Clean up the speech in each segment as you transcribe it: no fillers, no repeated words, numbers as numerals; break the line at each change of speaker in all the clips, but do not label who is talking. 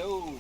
Hello.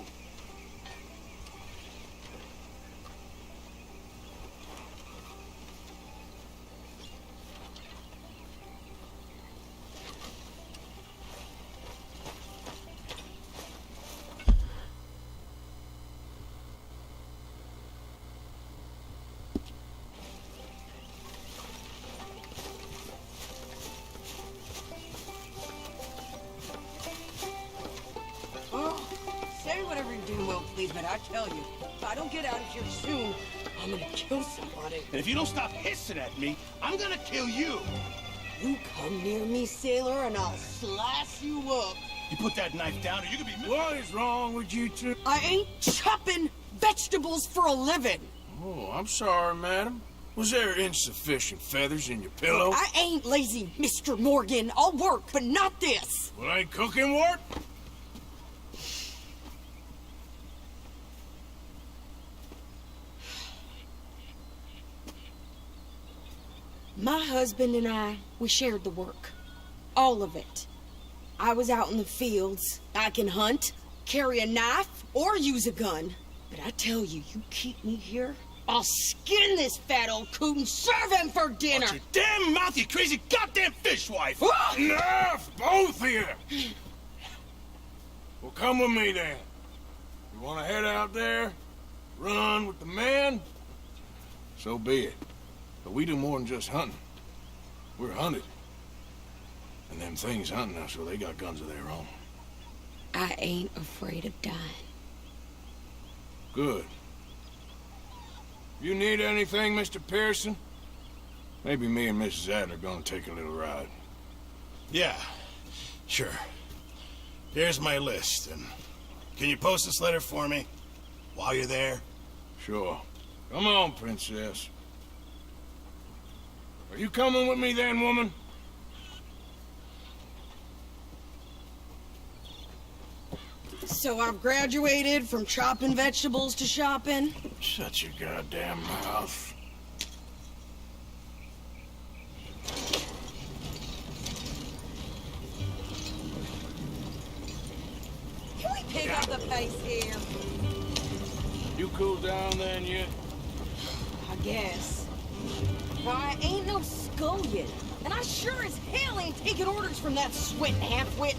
But I tell you, if I don't get out of here soon, I'm gonna kill somebody.
And if you don't stop hissing at me, I'm gonna kill you.
You come near me, sailor, and I'll slice you up.
You put that knife down or you could be...
What is wrong with you two?
I ain't chopping vegetables for a living.
Oh, I'm sorry, madam. Was there insufficient feathers in your pillow?
I ain't lazy, Mr. Morgan. I'll work, but not this.
Well, ain't cooking work?
My husband and I, we shared the work. All of it. I was out in the fields. I can hunt, carry a knife, or use a gun. But I tell you, you keep me here, I'll skin this fat old coot and serve him for dinner.
Watch your damn mouth, you crazy goddamn fishwife!
Enough, both of you! Well, come with me then. You want to head out there, run with the men? So be it. But we do more than just hunting. We're hunted. And them things hunting us, so they got guns of their own.
I ain't afraid of dying.
Good. You need anything, Mr. Pearson? Maybe me and Mrs. Adler are gonna take a little ride.
Yeah, sure. Here's my list, and can you post this letter for me while you're there?
Sure. Come on, Princess. Are you coming with me then, woman?
So I've graduated from chopping vegetables to shopping?
Shut your goddamn mouth.
Can we pick up the pace here?
You cooled down then yet?
I guess. I ain't no scullion, and I sure as hell ain't taking orders from that sweat half-wit.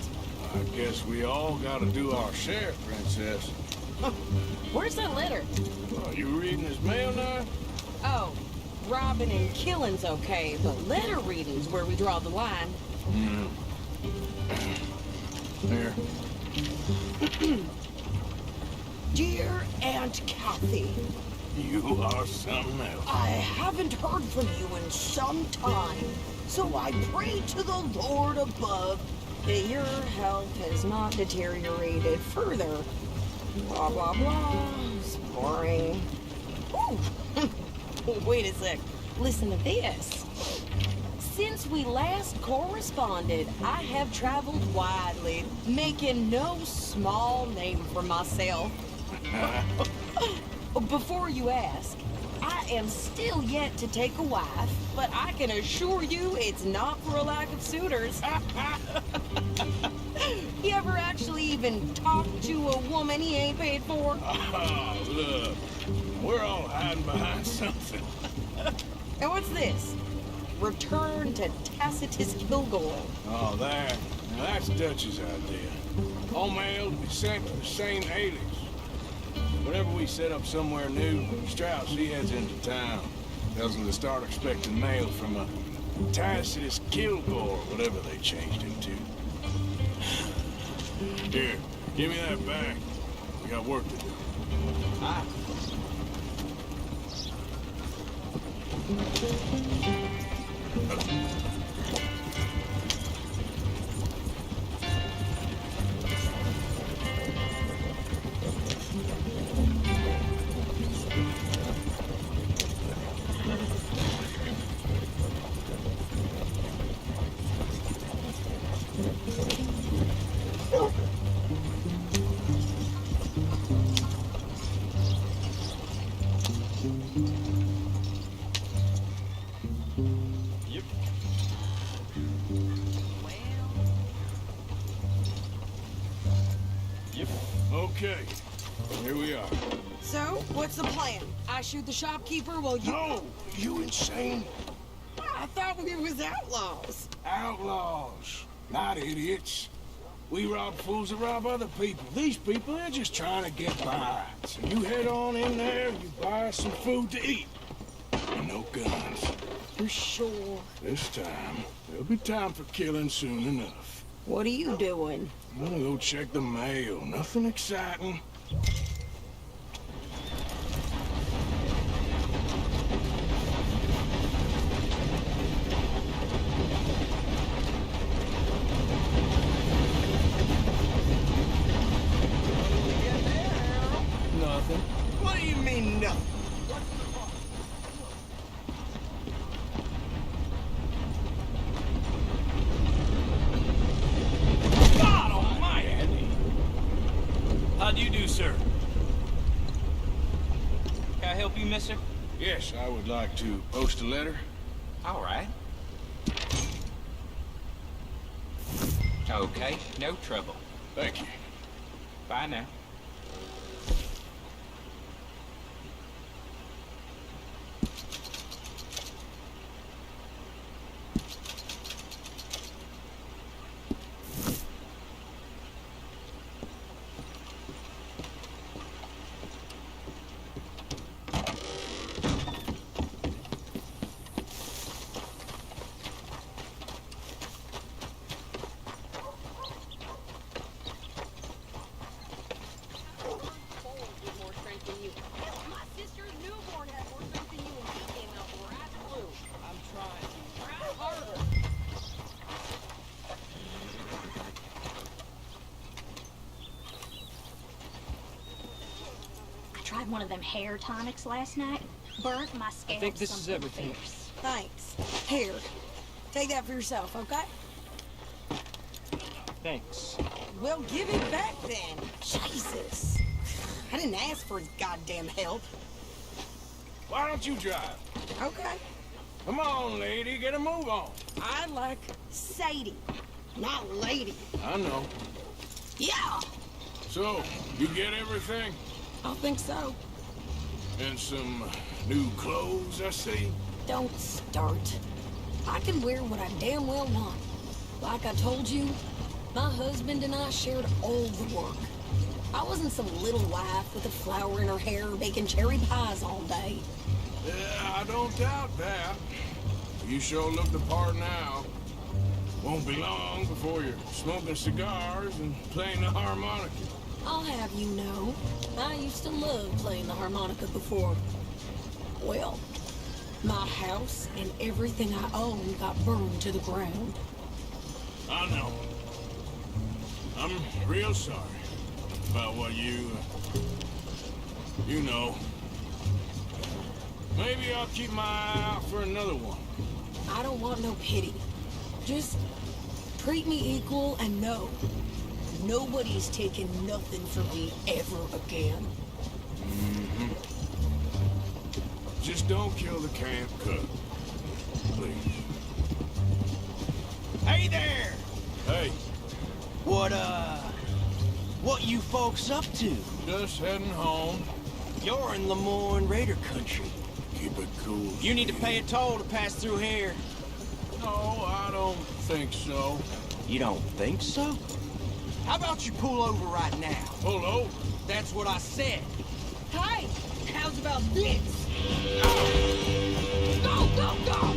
I guess we all gotta do our share, Princess.
Where's that letter?
Are you reading his mail now?
Oh, robbing and killing's okay, but letter reading's where we draw the line.
Here.
Dear Aunt Kathy,
You are something else.
I haven't heard from you in some time, so I pray to the Lord above that your health has not deteriorated further. Blah, blah, blah. It's boring. Ooh. Wait a sec. Listen to this. Since we last corresponded, I have traveled widely, making no small name for myself. Before you ask, I am still yet to take a wife, but I can assure you it's not for a lack of suitors. You ever actually even talked to a woman he ain't paid for?
Oh, look. We're all hiding behind something.
And what's this? Return to Tacitus Kilgore.
Oh, there. Now that's Dutch's idea. All mail to be sent to the same alias. Whenever we set up somewhere new, Strauss, he heads into town. Tells them to start expecting mail from a Tacitus Kilgore, whatever they changed him to. Here, give me that back. We got work to do.
Ah.
Okay, here we are.
So, what's the plan? I shoot the shopkeeper while you...
No, you insane?
I thought we was outlaws.
Outlaws, not idiots. We rob fools that rob other people. These people, they're just trying to get by. So you head on in there, you buy some food to eat. And no guns.
You sure?
This time, there'll be time for killing soon enough.
What are you doing?
I'm gonna go check the mail. Nothing exciting.
Nothing.
What do you mean, no?
God almighty! How do you do, sir? Can I help you, mister?
Yes, I would like to post a letter.
All right. Okay, no trouble.
Thank you.
Bye now.
Tried one of them hair tonics last night. Burnt my scalp.
I think this is
something
everything.
fierce.
Thanks. Here. Take that for yourself, okay?
Thanks.
Well, give it back then. Jesus. I didn't ask for his goddamn help.
Why don't you drive?
Okay.
Come on, lady, get a move on.
I like Sadie, not lady.
I know.
Yeah,
So, you get everything?
I think so.
And some new clothes, I see?
Don't start. I can wear what I damn well want. Like I told you, my husband and I shared all the work. I wasn't some little wife with a flower in her hair baking cherry pies all day.
Yeah, I don't doubt that. You sure look the part now. Won't be long before you're smoking cigars and playing the harmonica.
I'll have you know, I used to love playing the harmonica before. Well, my house and everything I owned got burned to the ground.
I know. I'm real sorry about what you know. Maybe I'll keep my eye out for another one.
I don't want no pity. Just treat me equal and know nobody's taking nothing from me ever again.
Just don't kill the camp cook. Please.
Hey there!
Hey,
What you folks up to?
just heading home.
You're in Lemoyne Raider country.
Keep it cool.
You need to pay a toll to pass through here.
No, I don't think so.
You don't think so? How about you pull over right now?
Pull over.
That's what I said.
Hey, how's about this? Go, go, go!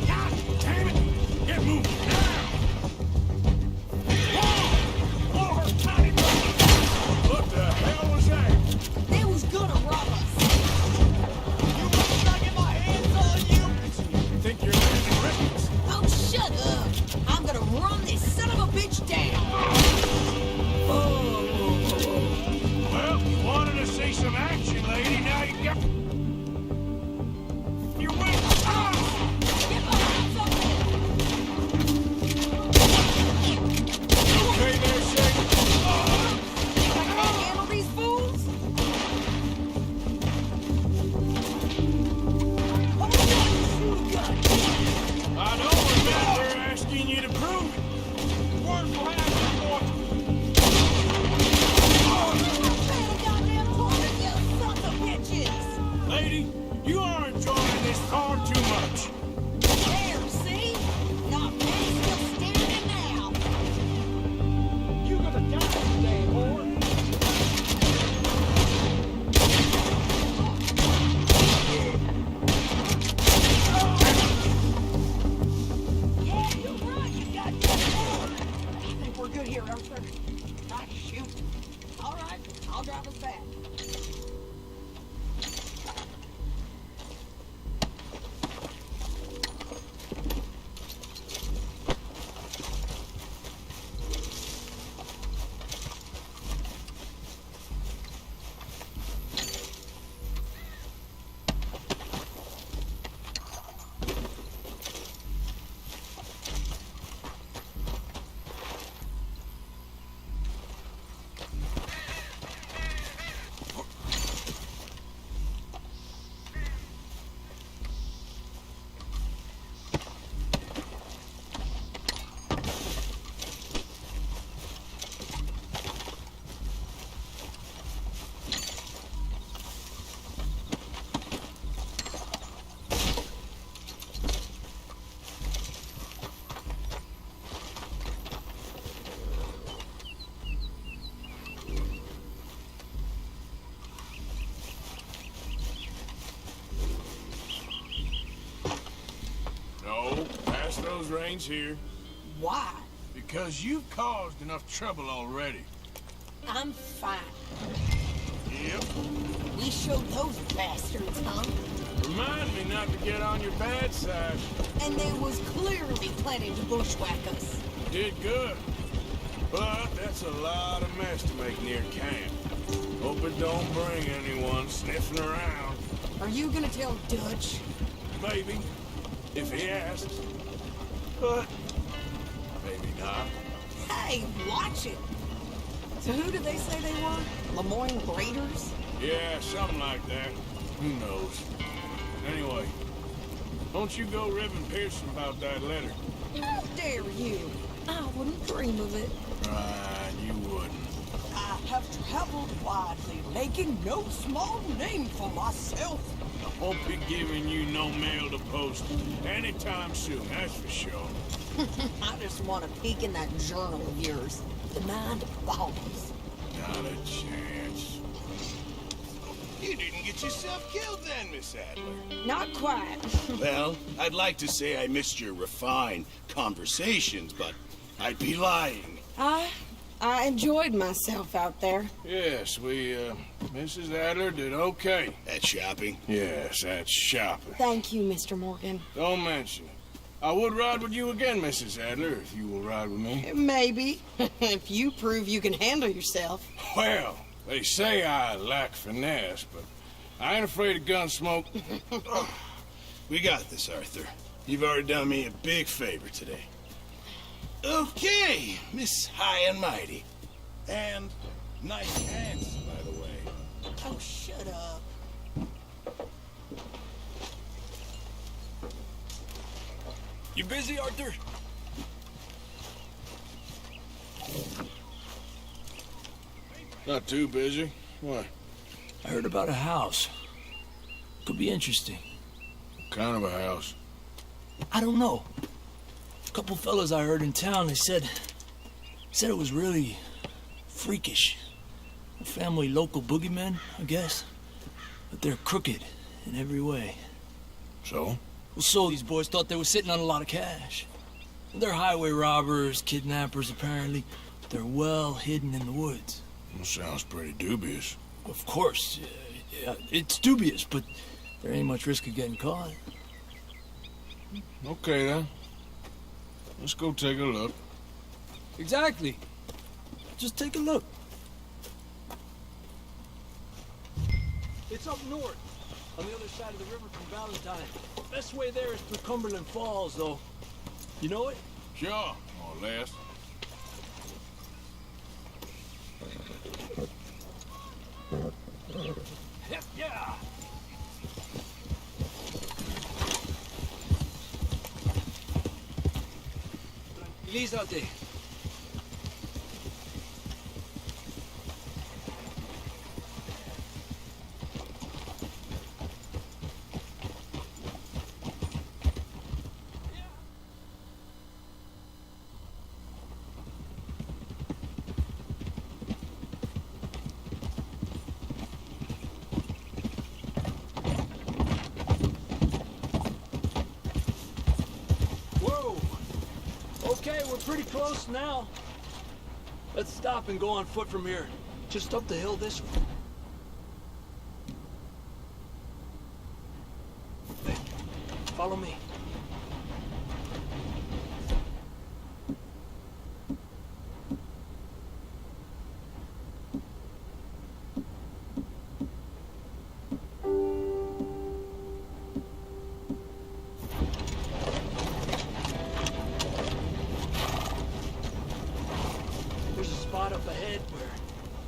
God damn it! Get moving now! What the hell was that?
They was gonna rob us.
You want me to get my hands on you?
Think you're landing records?
Oh, shut up! I'm gonna run this son of a bitch down.
Well, you wanted to see some action, lady. Now you got... nose reigns here.
Why?
Because you've caused enough trouble already.
I'm fine.
Yep.
We showed those bastards, huh?
Remind me not to get on your bad side.
And they was clearly planning to bushwhack us.
Did good. But that's a lot of mess to make near camp. Hope it don't bring anyone sniffing around.
Are you gonna tell Dutch?
Maybe, if he asks. But maybe not.
Hey, watch it! So who did they say they were? Lemoyne Raiders?
Yeah, something like that. Who knows? Anyway, don't you go ribbing Pearson about that letter.
How dare you? I wouldn't dream of it.
Right, you wouldn't.
I have traveled widely, making no small name for myself.
I won't be giving you no mail to post anytime soon, that's for sure.
I just want to peek in that journal of yours. The mind boggles.
Not a chance. You didn't get yourself killed then, Miss Adler.
Not quite.
Well, I'd like to say I missed your refined conversations, but I'd be lying.
I enjoyed myself out there.
Yes, Mrs. Adler did okay.
That shopping?
Yes, that's shopping.
Thank you, Mr. Morgan.
Don't mention it. I would ride with you again, Mrs. Adler, if you will ride with me.
Maybe. If you prove you can handle yourself.
Well, they say I lack finesse, but I ain't afraid of gun smoke.
We got this, Arthur. You've already done me a big favor today. Okay, Miss High and Mighty. And nice pants, by the way.
Oh, shut up.
You busy, Arthur?
Not too busy. What?
I heard about a house. Could be interesting.
What kind of a house?
I don't know. A couple fellas I heard in town, they said it was really freakish. A family local boogeymen, I guess. But they're crooked in every way.
So?
Well, so these boys thought they were sitting on a lot of cash. They're highway robbers, kidnappers, apparently. But they're well hidden in the woods.
Well, sounds pretty dubious.
Of course, yeah, it's dubious, but there ain't much risk of getting caught.
Okay, then. Let's go take a look.
Exactly. Just take a look. It's up north, on the other side of the river from Valentine. Best way there is through Cumberland Falls, though. You know it?
Sure, more or less.
Heck yeah! Tranquilízate. Okay, we're pretty close now. Let's stop and go on foot from here. Just up the hill this way. Hey, follow me. Up ahead where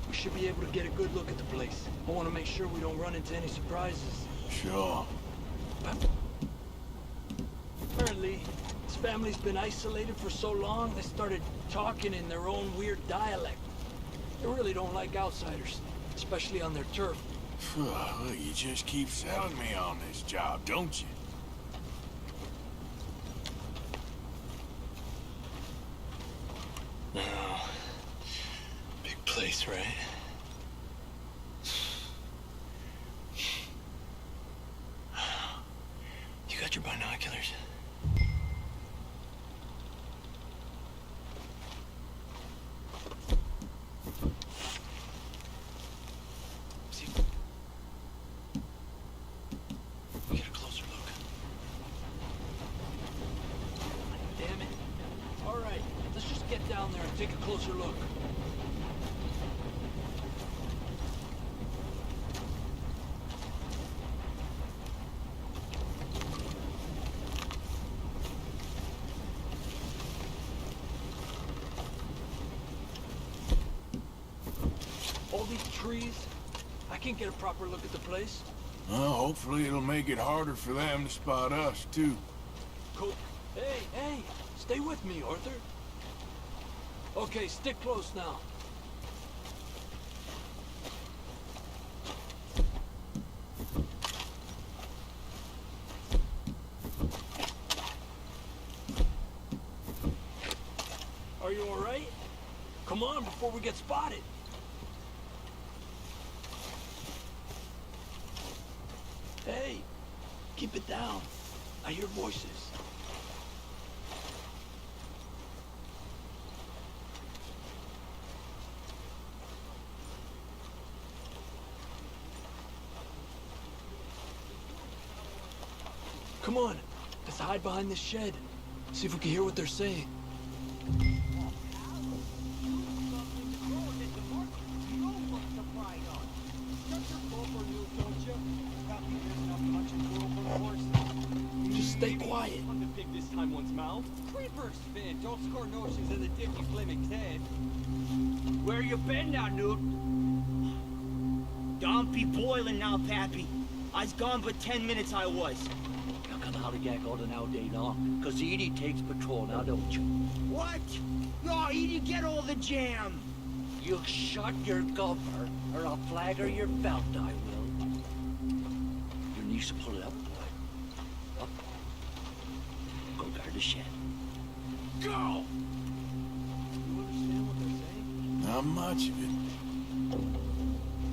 we should be able to get a good look at the place. I want to make sure we don't run into any surprises.
Sure.
Apparently, this family's been isolated for so long, they started talking in their own weird dialect. They really don't like outsiders, especially on their turf.
Well, you just keep selling me on this job, don't you?
No. Place, right? You got your binoculars? take a closer look. All these trees, I can't get a proper look at the place.
Well, hopefully it'll make it harder for them to spot us, too.
Cool. Hey, stay with me, Arthur. Okay, stick close now. Are you all right? Come on, before we get spotted. Hey, keep it down. I hear voices. Come on, let's hide behind this shed. See if we can hear what they're saying. Just stay quiet.
The pig this time one's mouth. Creepers, man. Don't score notions in the dick, you flaming head.
Where you been now, Newt? Don't be boiling now, Pappy. I's gone but 10 minutes I was.
You can hollygag all the all day long, 'cause Edie takes patrol now, don't you?
What? No, Edie, get all the jam.
You shut your gopher, or I'll flagger your belt, I will. Your knees will pull it up, boy. Up. Go guard the shed.
Go!
You understand what they're saying?
Not much of it.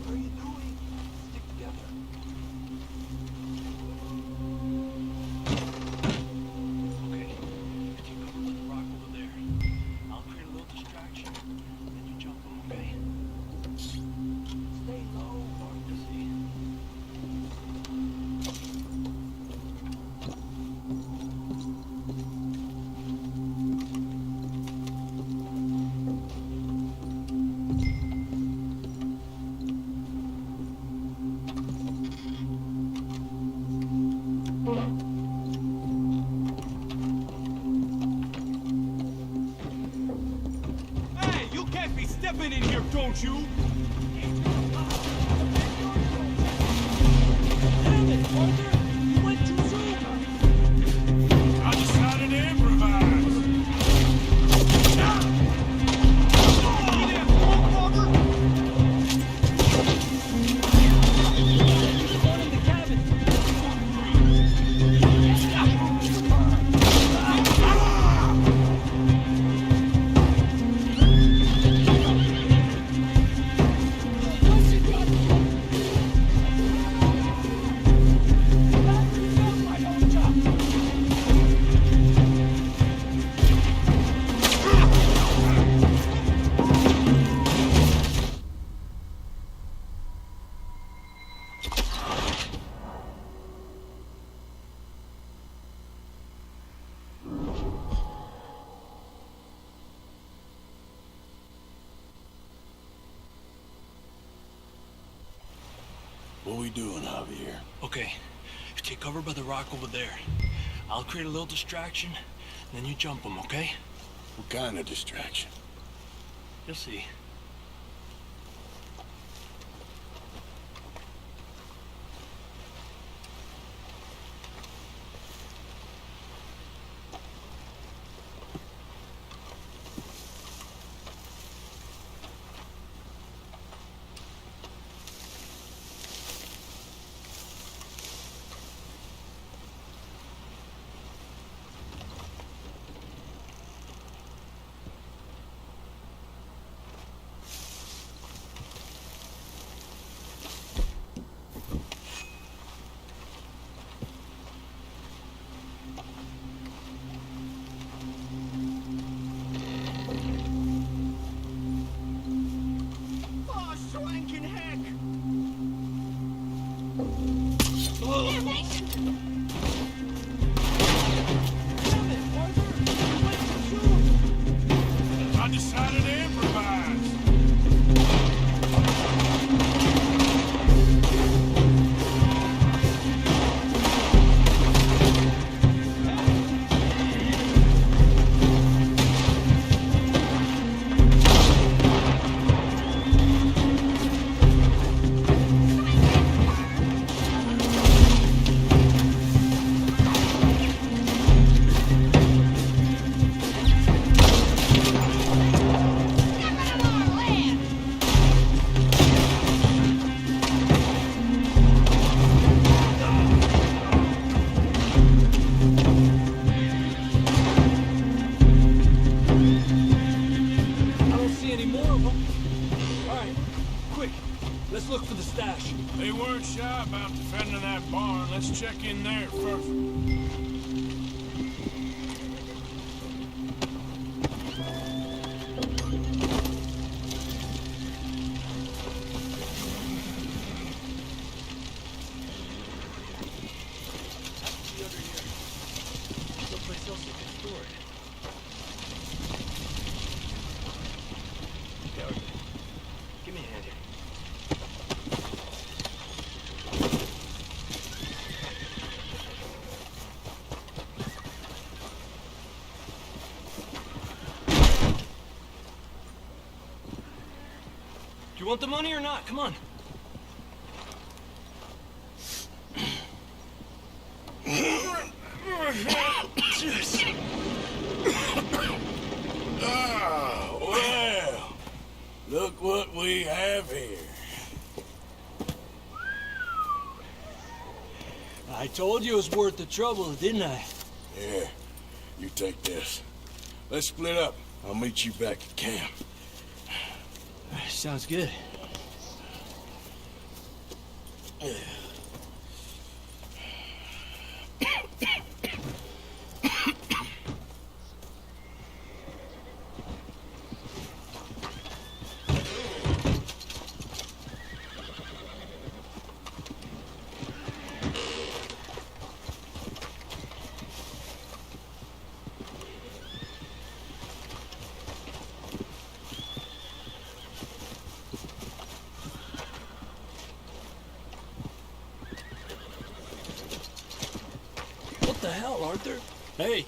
What are you doing? Stick together. Okay, you take cover with the rock over there. I'll create a little distraction, then you jump in, okay? Stay low, Arthur, see?
Hey, you can't be stepping in here, don't you?
Damn it, Arthur! You went too soon!
I decided to improvise.
There's one in the cabin!
What we doing, Javier?
Okay, you take cover by the rock over there. I'll create a little distraction, then you jump them, okay?
What kind of distraction?
You'll see.
They weren't shy about defending that barn. Let's check in there first.
Someplace else you can store it. Okay. Give me a hand here.
Do you want the money or not? Come on.
Ah, well, look what we have here.
I told you it was worth the trouble, didn't I?
Yeah, you take this. Let's split up. I'll meet you back at camp.
Sounds good. What the hell, Arthur? Hey.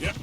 Yep.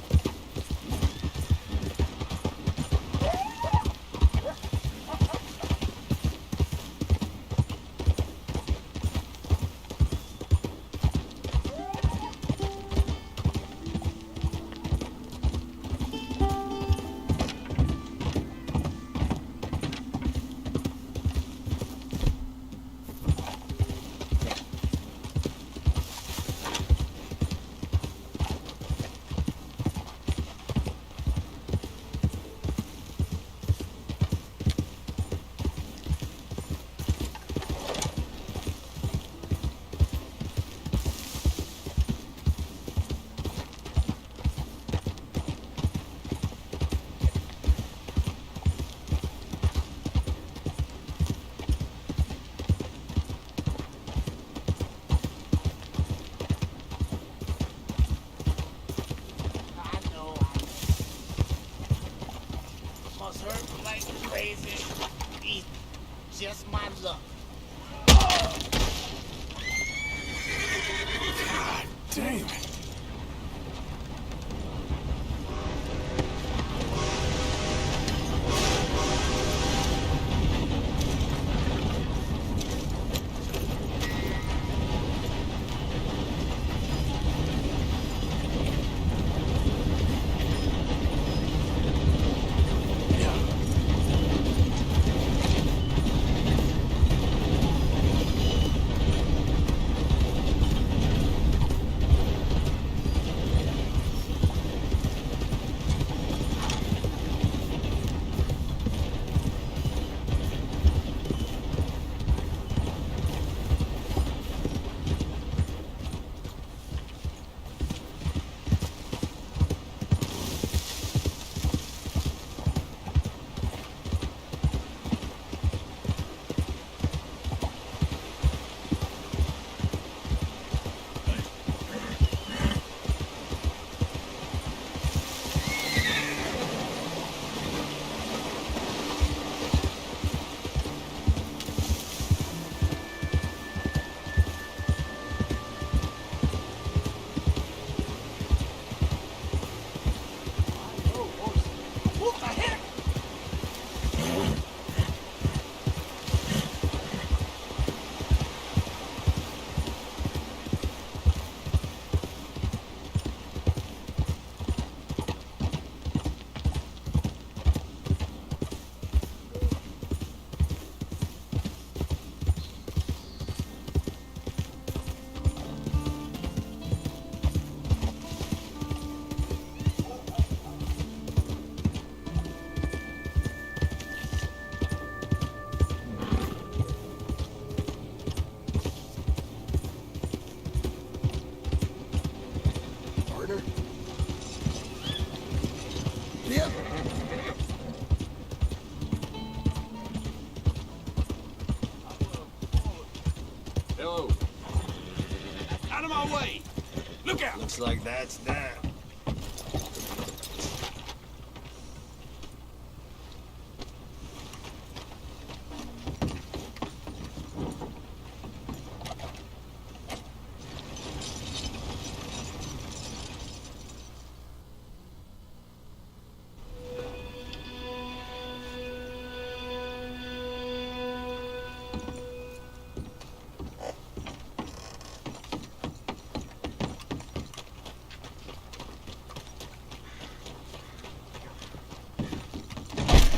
Just my luck.
God damn it.
Yep.
Hello. Out of my way! Look out!
Looks like that's that.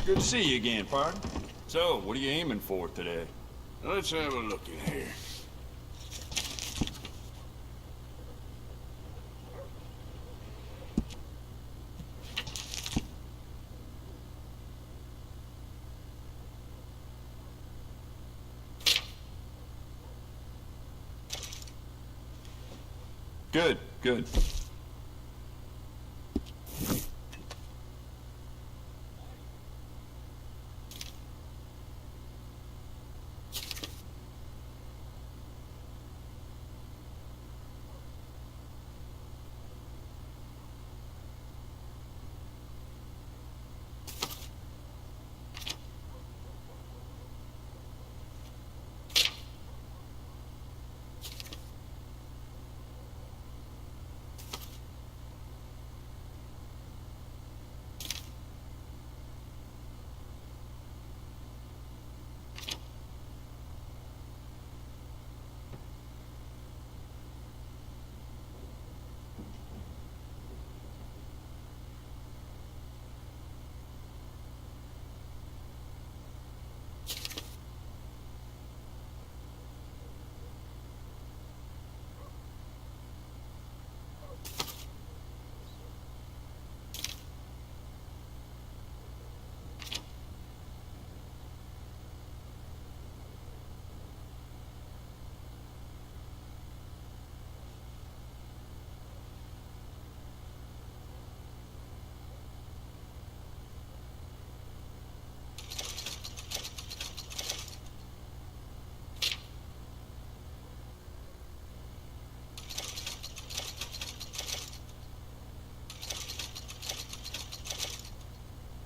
Good to see you again, partner. So, what are you aiming for today?
Let's have a look in here.
Good, good.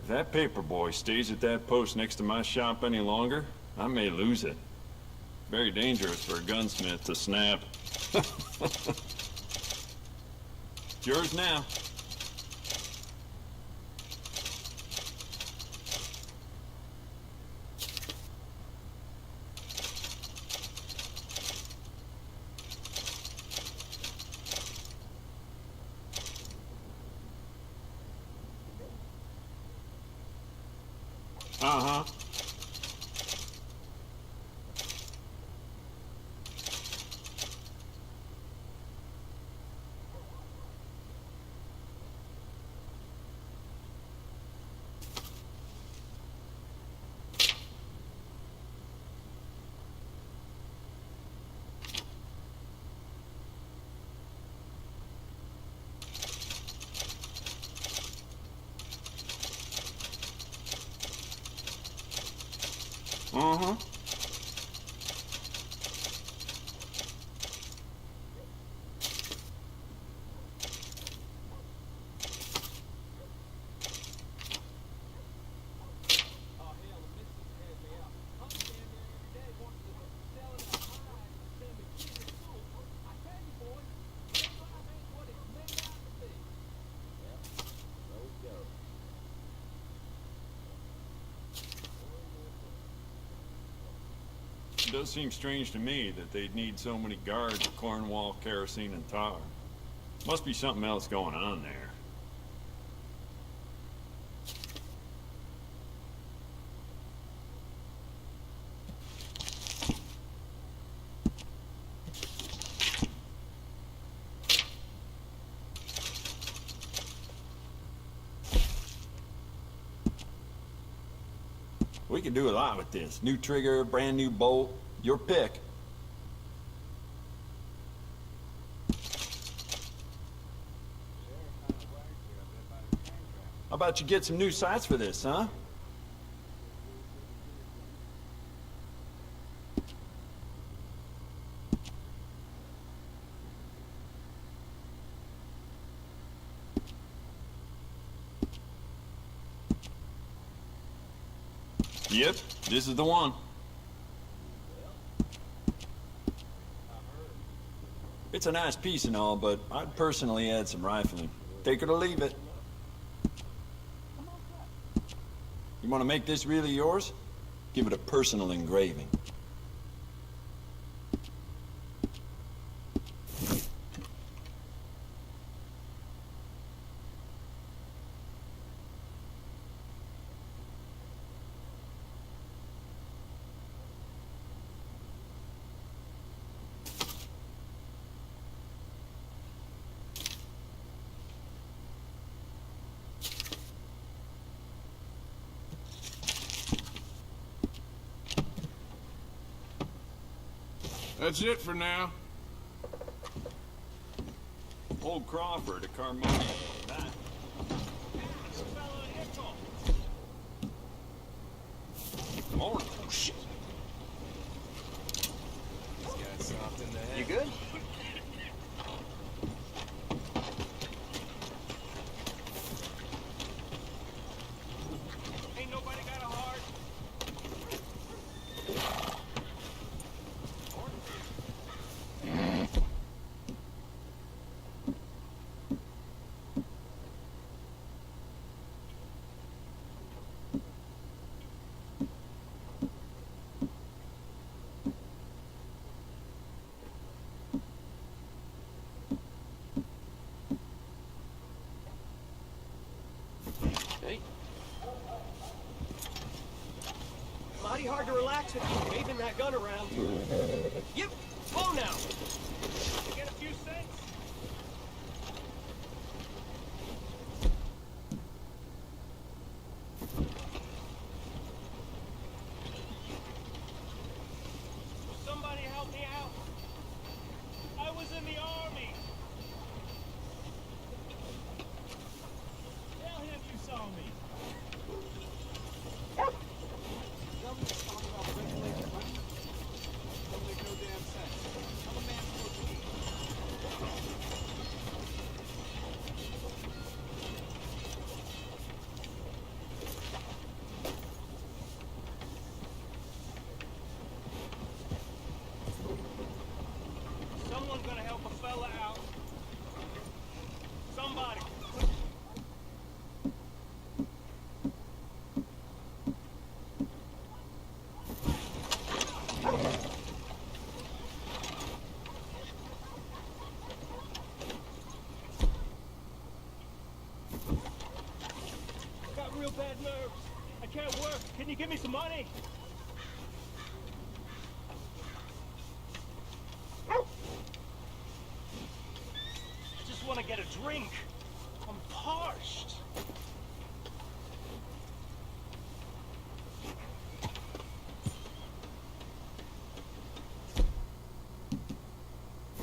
If that paper boy stays at that post next to my shop any longer, I may lose it. Very dangerous for a gunsmith to snap. It's yours now. Uh-huh. Uh-huh. It does seem strange to me that they'd need so many guards of Cornwall, kerosene, and tar. Must be something else going on there. We could do a lot with this. New trigger, brand new bolt, your pick. How about you get some new sights for this, huh? Yep, this is the one. It's a nice piece and all, but I'd personally add some rifling. Take it or leave it. You want to make this really yours? Give it a personal engraving.
That's it for now.
Old Crawford, a Carmonian. That. Morning. Oh, shit.
You good?
Ain't nobody got a heart. Mighty hard to relax with you waving that gun around. Yep, slow now. You get a few cents? Somebody help me out. I was in the army. Tell him you saw me. Someone's gonna help a fella out. Somebody. Got real bad nerves. I can't work. Can you give me some money? I just want to get a drink. I'm parched.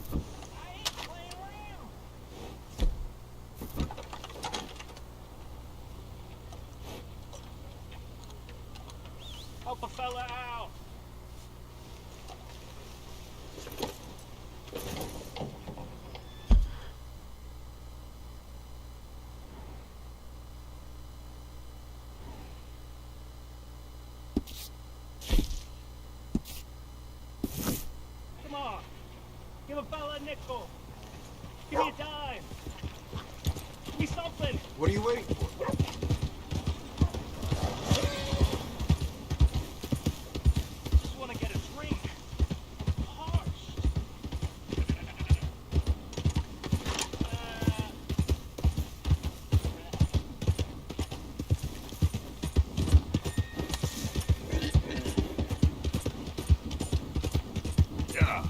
I ain't playing around. Help a fella out. Come on. Give a fella a nickel. Give me a dime. Give me something.
What are you waiting for?
Just want to get a drink. I'm parched.
Yeah.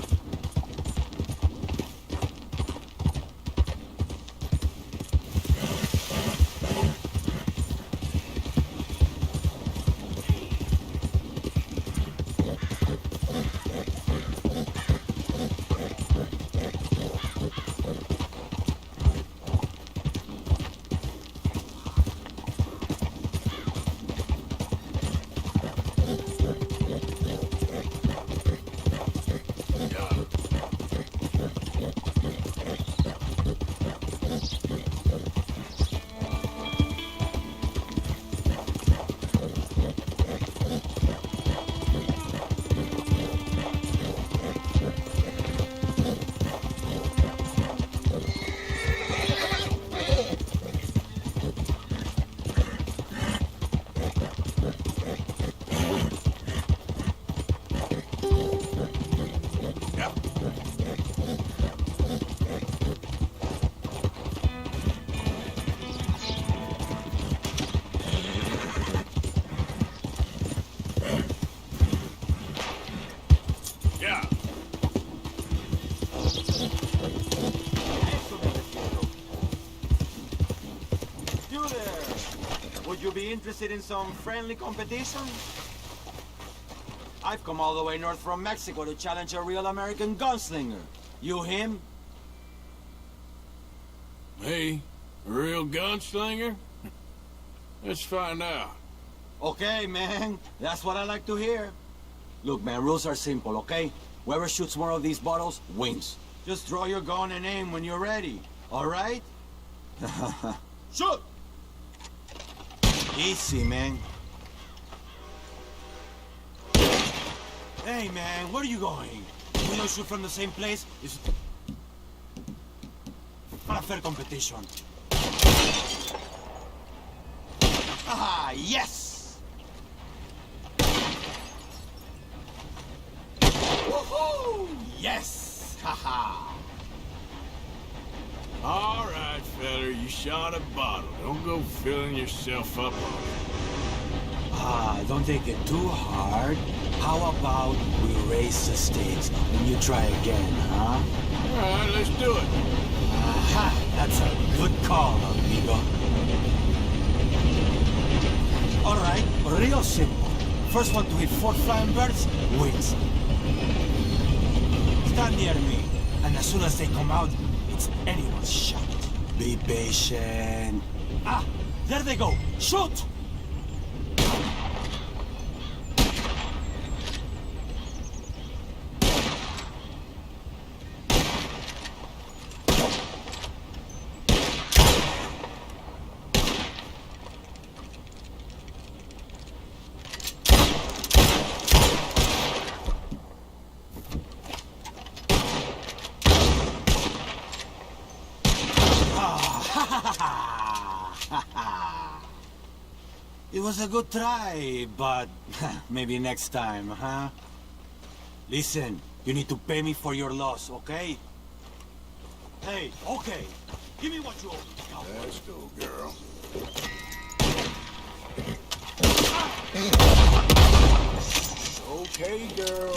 You there. Would you be interested in some friendly competition? I've come all the way north from Mexico to challenge a real American gunslinger. You him?
Me? A real gunslinger? Let's find out.
Okay, man. That's what I like to hear. Look, man, rules are simple, okay? Whoever shoots more of these bottles wins. Just draw your gun and aim when you're ready, all right? Shoot! Easy, man. Hey, man, where are you going? We don't shoot from the same place. It's not a fair competition. Ah, yes! Woohoo! Yes! Haha!
All right, feller, you shot a bottle. Don't go filling yourself up on it.
Ah, don't take it too hard. How about we raise the stakes and you try again, huh?
All right, let's do it.
Aha! That's a good call, amigo. All right, real simple. First one to hit 4 flying birds wins. Stand near me, and as soon as they come out, it's anyone's shot. Be patient. Ah, there they go. Shoot! It was a good try, but maybe next time, huh? Listen, you need to pay me for your loss, okay? Hey, okay. Give me what you owe me.
Let's go, girl. Okay, girl.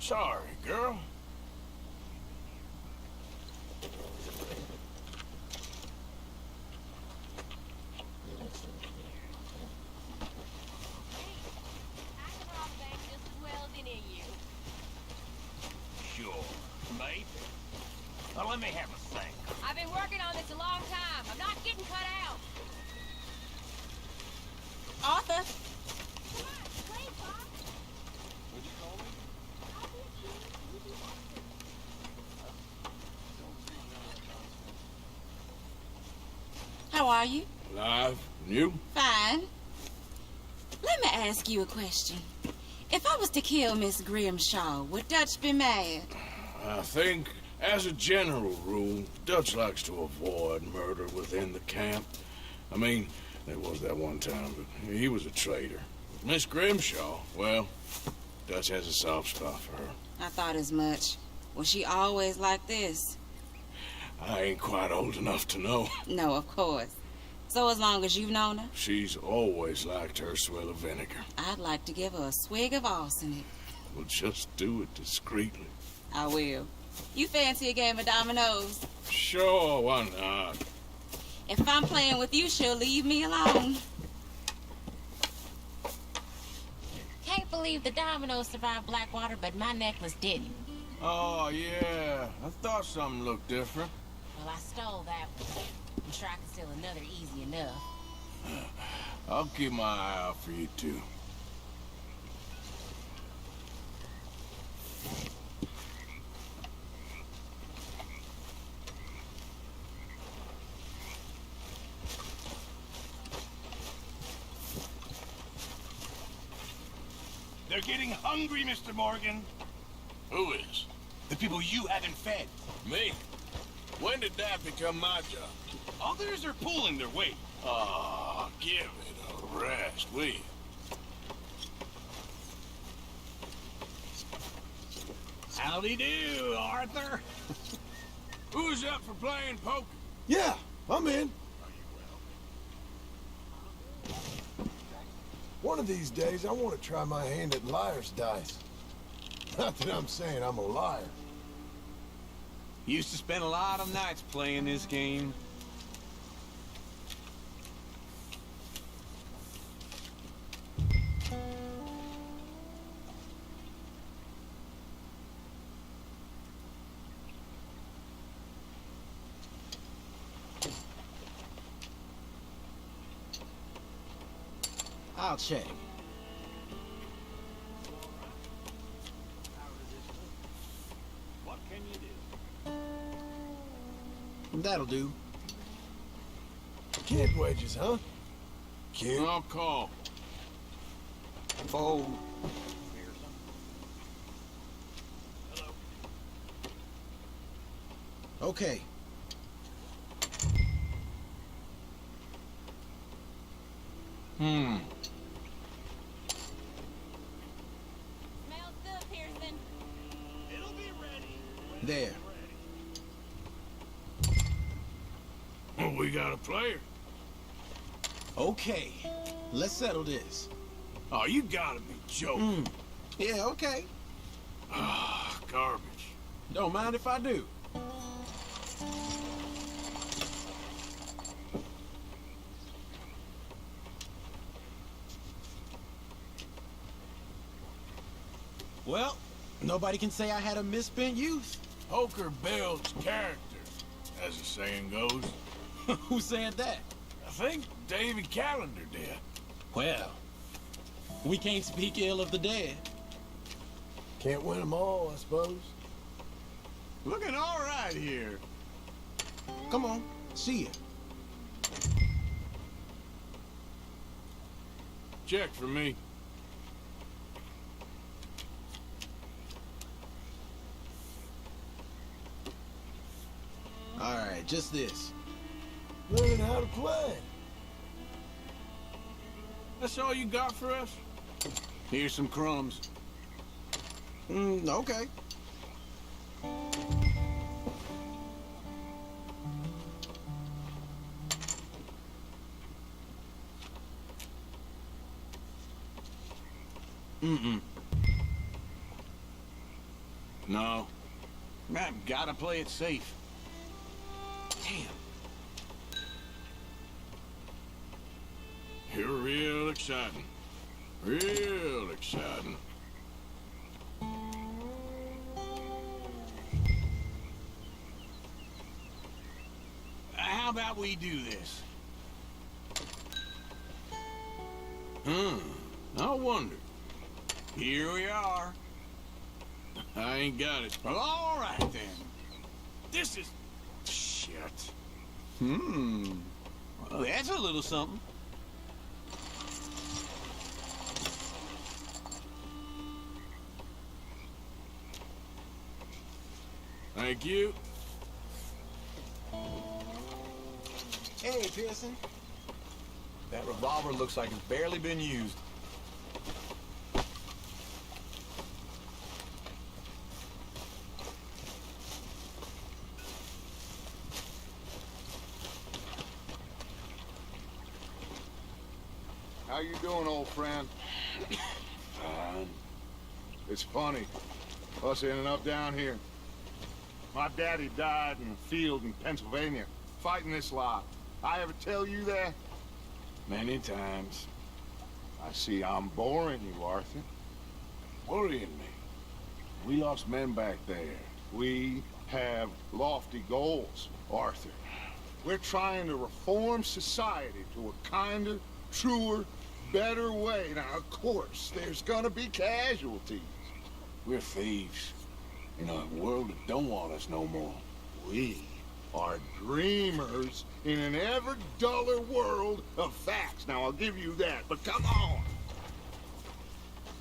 Sorry, girl.
Sure, maybe. Well, let me have a think.
I've been working on this a long time. I'm not getting cut out.
Arthur. How are you?
Alive? And you?
Fine. Let me ask you a question. If I was to kill Miss Grimshaw, would Dutch be mad?
I think, as a general rule, Dutch likes to avoid murder within the camp. I mean, there was that one time, but he was a traitor. Miss Grimshaw, well, Dutch has a soft spot for her.
I thought as much. Was she always like this?
I ain't quite old enough to know.
No, of course. So as long as you've known her?
She's always liked her swill of vinegar.
I'd like to give her a swig of arsenic.
We'll just do it discreetly.
I will. You fancy a game of dominoes?
Sure, why not?
If I'm playing with you, she'll leave me alone.
Can't believe the dominoes survived Blackwater, but my necklace didn't.
Oh, yeah. I thought something looked different.
Well, I stole that one. I'm sure I can steal another easy enough.
I'll keep my eye out for you, too.
They're getting hungry, Mr. Morgan.
Who is?
The people you haven't fed.
Me? When did that become my job?
Others are pulling their weight.
Ah, give it a rest, will you?
Howdy do, Arthur.
Who's up for playing poker?
Yeah, I'm in.
One of these days, I want to try my hand at liar's dice. Not that I'm saying I'm a liar.
Used to spend a lot of nights playing this game. I'll check.
What can you do?
That'll do.
Kid wages, huh? Kid?
I'll call.
Oh. Okay.
Smells good, Pearson.
It'll be ready.
There.
Oh, we got a player.
Okay. Let's settle this.
Oh, you gotta be joking.
Yeah, okay.
Ah, garbage.
Don't mind if I do. Well, nobody can say I had a misspent youth.
Poker builds character, as the saying goes.
Who said that?
I think David Callender did.
Well, we can't speak ill of the dead.
Can't win them all, I suppose.
Looking all right here. Come on, see ya.
Check for me.
All right, just this.
Learning how to play.
That's all you got for us?
Here's some crumbs. Okay.
No. Man, gotta play it safe. Damn. You're real exciting. Real exciting. How about we do this? I wonder. Here we are. I ain't got it. Well, all right, then. This is... shit. Well, that's a little something. Thank you.
Hey, Pearson. That revolver looks like it's barely been used.
How you doing, old friend?
Fine.
It's funny, us ending up down here. My daddy died in a field in Pennsylvania, fighting this lot. I ever tell you that?
Many times.
I see I'm boring you, Arthur.
Worrying me. We lost men back there.
We have lofty goals, Arthur. We're trying to reform society to a kinder, truer, better way. Now, of course, there's gonna be casualties.
We're thieves. In a world that don't want us no more.
We are dreamers in an ever duller world of facts. Now, I'll give you that, but come on.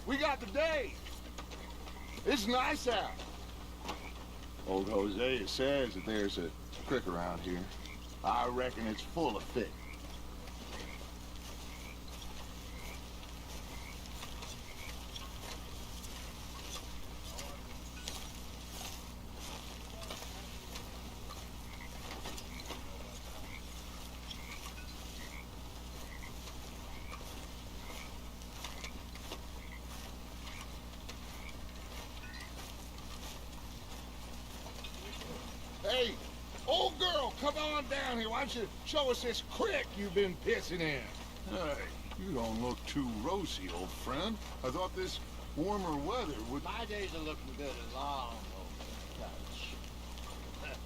We got the day. It's nice out. Old Hosea says that there's a creek around here. I reckon it's full of fish. Hey, old girl, come on down here. Why don't you show us this creek you've been pissing in?
Hey, you don't look too rosy, old friend. I thought this warmer weather would...
My days are looking good as long over the couch.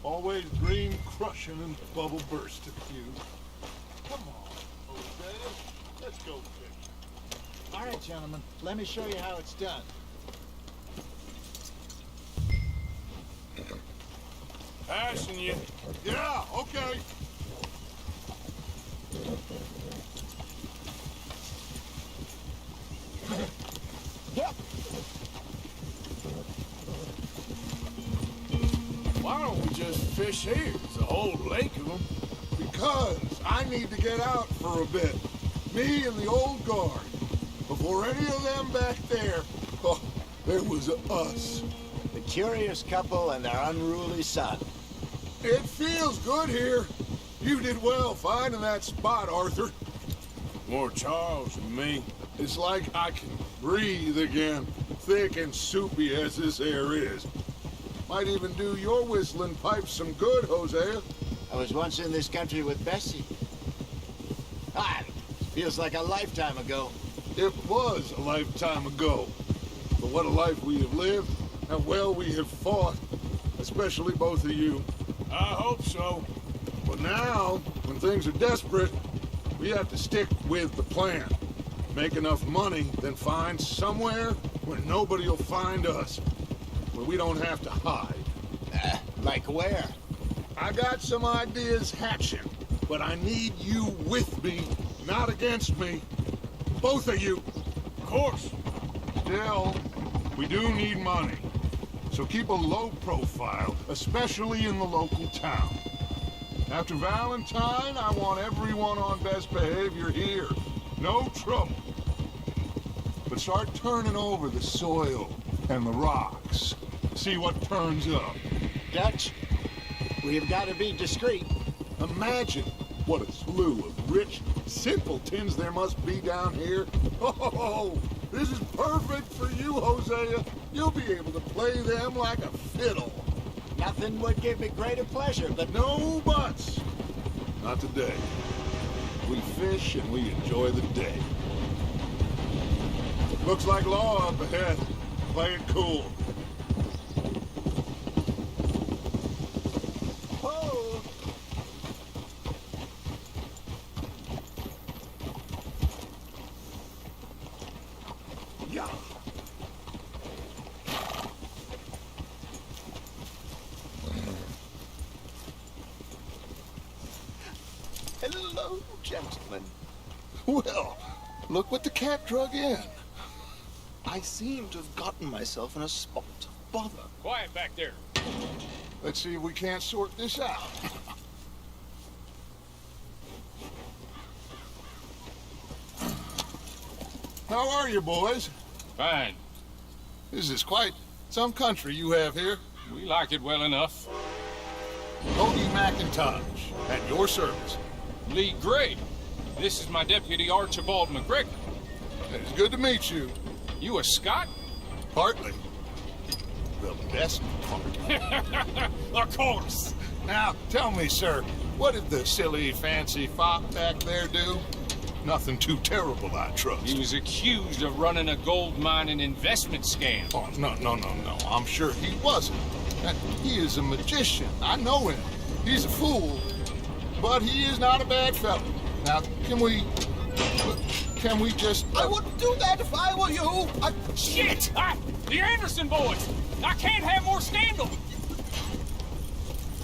Always dream crushing and bubble bursting, you. Come on, Jose. Let's go fishing.
All right, gentlemen, let me show you how it's done.
Passing you.
Yeah, okay.
Yep.
Why don't we just fish here? There's a whole lake of them.
Because I need to get out for a bit. Me and the old guard. Before any of them back there, oh, there was us.
The curious couple and their unruly son.
It feels good here. You did well finding that spot, Arthur.
More Charles than me.
It's like I can breathe again, thick and soupy as this air is. Might even do your whistling pipes some good, Hosea.
I was once in this country with Bessie. Ah, feels like a lifetime ago.
It was a lifetime ago. But what a life we have lived, and well we have fought. Especially both of you.
I hope so.
But now, when things are desperate, we have to stick with the plan. Make enough money, then find somewhere where nobody will find us. Where we don't have to hide.
Like where?
I got some ideas hatching, but I need you with me, not against me. Both of you.
Of course.
Still, we do need money. So keep a low profile, especially in the local town. After Valentine, I want everyone on best behavior here. No trouble. But start turning over the soil and the rocks. See what turns up.
Dutch, we've got to be discreet.
Imagine what a slew of rich simpletons there must be down here. Oh, This is perfect for you, Hosea. You'll be able to play them like a fiddle.
Nothing would give me greater pleasure, but
No buts. Not today. We fish and we enjoy the day. Looks like law up ahead. Play it cool.
oh,
Yeah.
hello, gentlemen.
Well, look what the cat drug in.
I seem to have gotten myself in a spot of bother.
Quiet back there.
Let's see if we can't sort this out. How are you, boys?
Fine.
This is quite some country you have here.
We like it well enough.
Cody McIntosh, at your service.
Lee Gray. This is my deputy Archibald McGregor.
It's good to meet you.
You a Scot?
Partly. The best part.
Of course.
Now, tell me, sir, what did the silly, fancy fop back there do? Nothing too terrible, I trust.
He was accused of running a gold mining investment scam.
Oh, no. I'm sure he wasn't. He is a magician. I know him. He's a fool. But he is not a bad fellow. Now, can we just...
I wouldn't do that if I were you.
Shit! The Anderson boys! I can't have more scandal!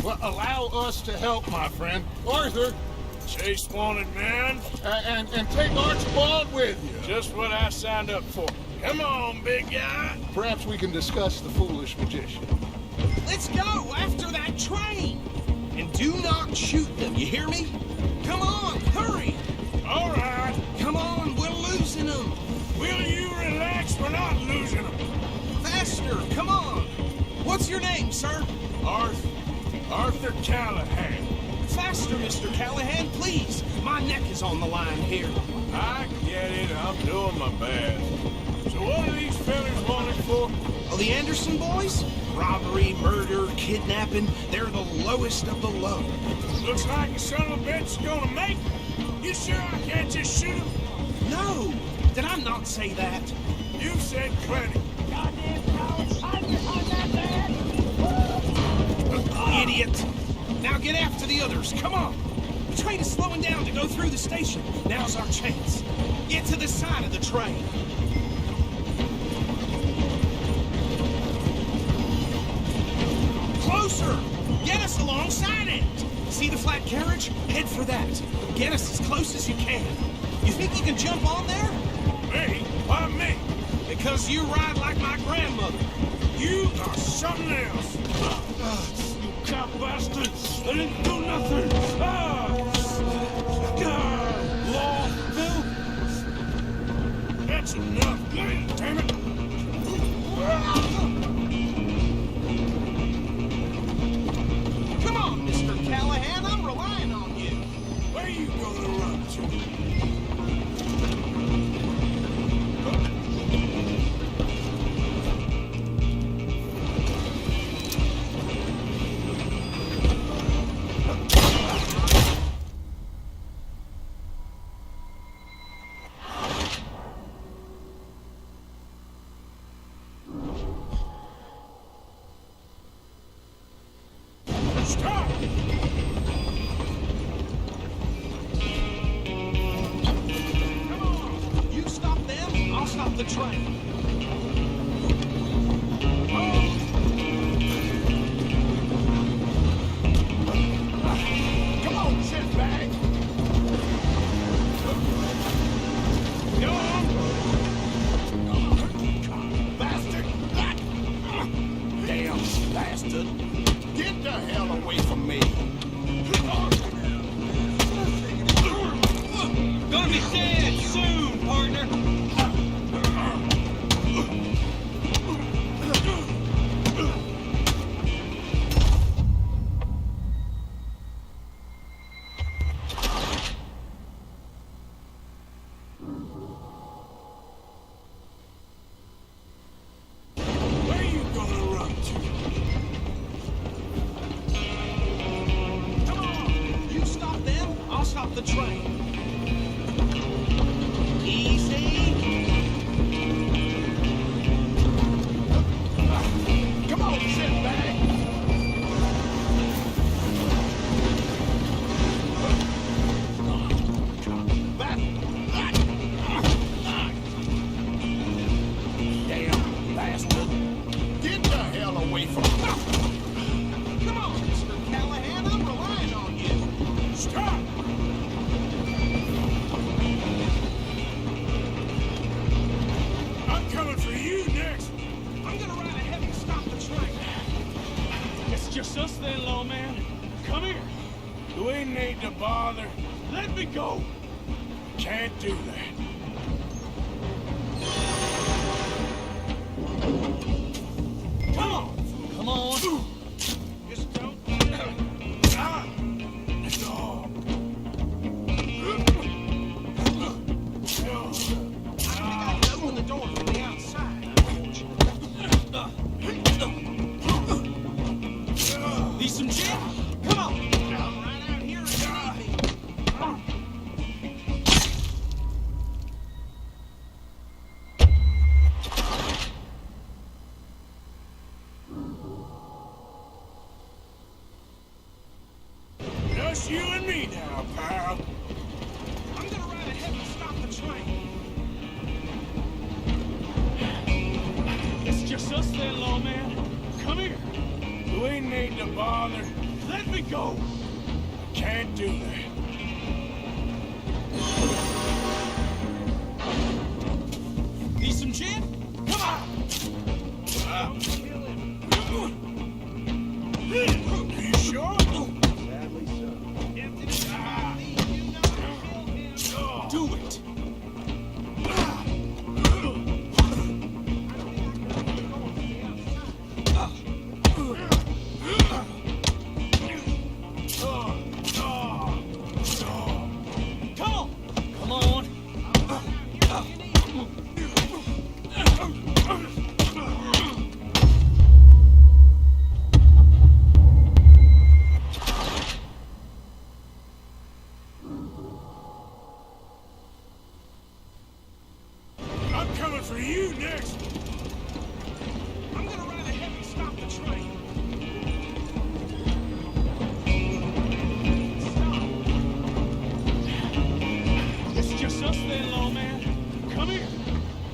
Well, allow us to help, my friend. Arthur,
Chase wanted man.
and take Archibald with you.
Just what I signed up for. Come on, big guy.
Perhaps we can discuss the foolish magician.
Let's go after that train! And do not shoot them, you hear me? Come on, hurry!
All right.
Come on, we're losing them!
Will you relax? We're not losing them.
Faster, come on! What's your name, sir?
Arthur Callahan.
Faster, Mr. Callahan, please! My neck is on the line here.
I get it. I'm doing my best. So what are these fellas wanted for?
Oh, the Anderson boys? Robbery, murder, kidnapping. They're the lowest of the low.
Looks like the son of a bitch is gonna make it. You sure I can't just shoot him?
No! Did I not say that?
You said plenty.
Goddamn cowards, hide behind that man!
Idiot! Now get after the others, come on! The train is slowing down to go through the station. Now's our chance. Get to the side of the train. Closer! Get us alongside it! See the flat carriage? Head for that. Get us as close as you can. You think you can jump on there?
Me? Why me?
Because you ride like my grandmother.
You are something else. You cop bastard! I didn't do nothing. Law, Bill. That's enough. Damn it.
Come on, Mr. Callahan. I'm relying on you.
Where you gonna run to? Stop!
Come on. You stop them, I'll stop the train.
Come on, shitbag! Go on! Bastard!
Damn bastard. Get the hell away from me. Gonna be dead soon, partner. stop the train. Easy. Come on, sit back. Damn bastard. Get the hell away from me. Come on, Mr. Callahan, I'm relying on you. Stop! I'm coming for you next. I'm gonna ride ahead and stop the train.
It's just us then, lawman. Come here. You ain't need to bother. Let me go. Can't do that. Come on.
Come on.
Just don't.
I gotta open the door from the outside. Need some gin? Come on. Come right out here and meet me.
Just you and me now, pal.
I'm gonna ride ahead and stop the train.
It's just us then, lawman. Come here. You ain't need to bother. Let me go. Can't do that.
Need some gin? Come on.
Are you sure?
Do it.
Come on. Come on.
I'm coming for you next.
I'm gonna ride ahead and stop the train.
It's just us then, lawman. Come here.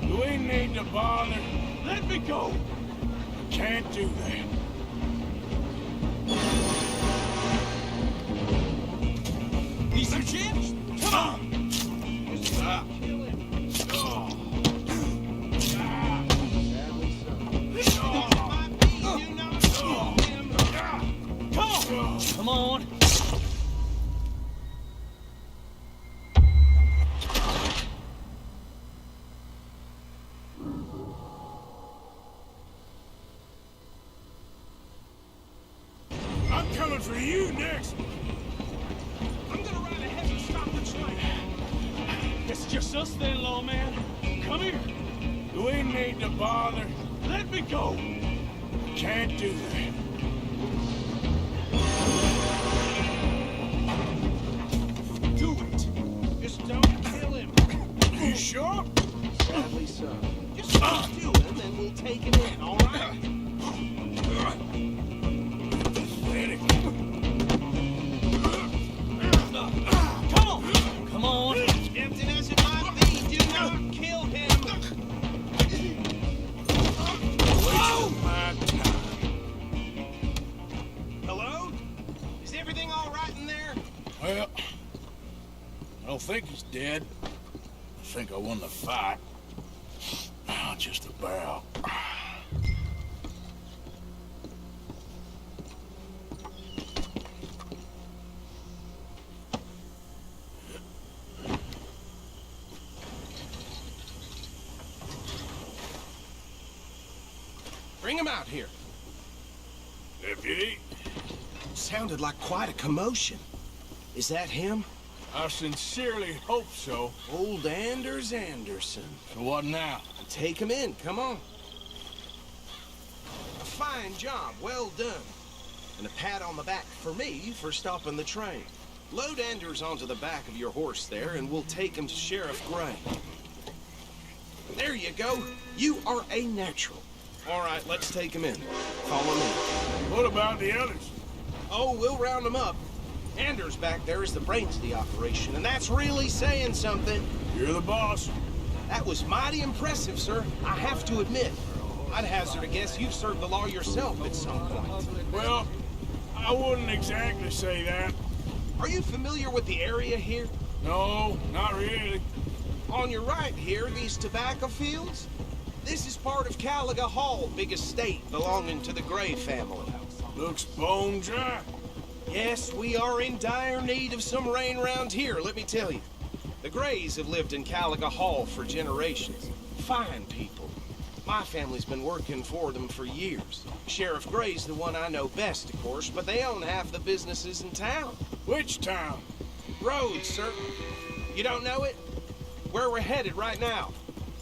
You ain't need to bother. Let me go. Can't do that.
Need some gin? Come on.
Come on.
I'm coming for you next.
I'm gonna ride ahead and stop the train.
It's just us then, lawman. Come here. You ain't need to bother. Let me go. Can't do that.
Do it. Just don't kill him.
You sure?
Sadly so. Just stop still him and we'll take him in, all right?
Come on. Come on.
Tempting as it might be, do not kill him. Hello? Is everything all right in there?
Well, I don't think he's dead. I think I won the fight. Just about.
Bring him out here.
Deputy?
Sounded like quite a commotion. Is that him?
I sincerely hope so.
Old Anders Anderson.
So what now?
Take him in, come on. A fine job, well done. And a pat on the back for me for stopping the train. Load Anders onto the back of your horse there, and we'll take him to Sheriff Gray. There you go. You are a natural. All right, let's take him in. Follow me.
What about the others?
Oh, we'll round them up. Anders back there is the brains of the operation, and that's really saying something.
You're the boss.
That was mighty impressive, sir. I have to admit. I'd hazard a guess you've served the law yourself at some point.
Well, I wouldn't exactly say that.
Are you familiar with the area here?
No, not really.
On your right here, these tobacco fields? This is part of Caliga Hall, big estate belonging to the Gray family.
Looks bone dry.
Yes, we are in dire need of some rain around here, let me tell you. The Grays have lived in Caliga Hall for generations. Fine people. My family's been working for them for years. Sheriff Gray's the one I know best, of course, but they own half the businesses in town.
Which town?
Rhodes, sir. You don't know it? Where we're headed right now.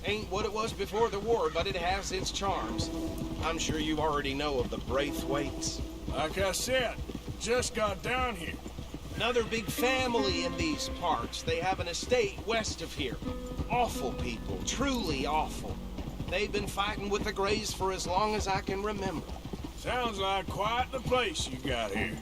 Ain't what it was before the war, but it has its charms. I'm sure you already know of the Braithwaites.
Like I said, just got down here.
Another big family in these parts. They have an estate west of here. Awful people, truly awful. They've been fighting with the Grays for as long as I can remember.
Sounds like quite the place you got here.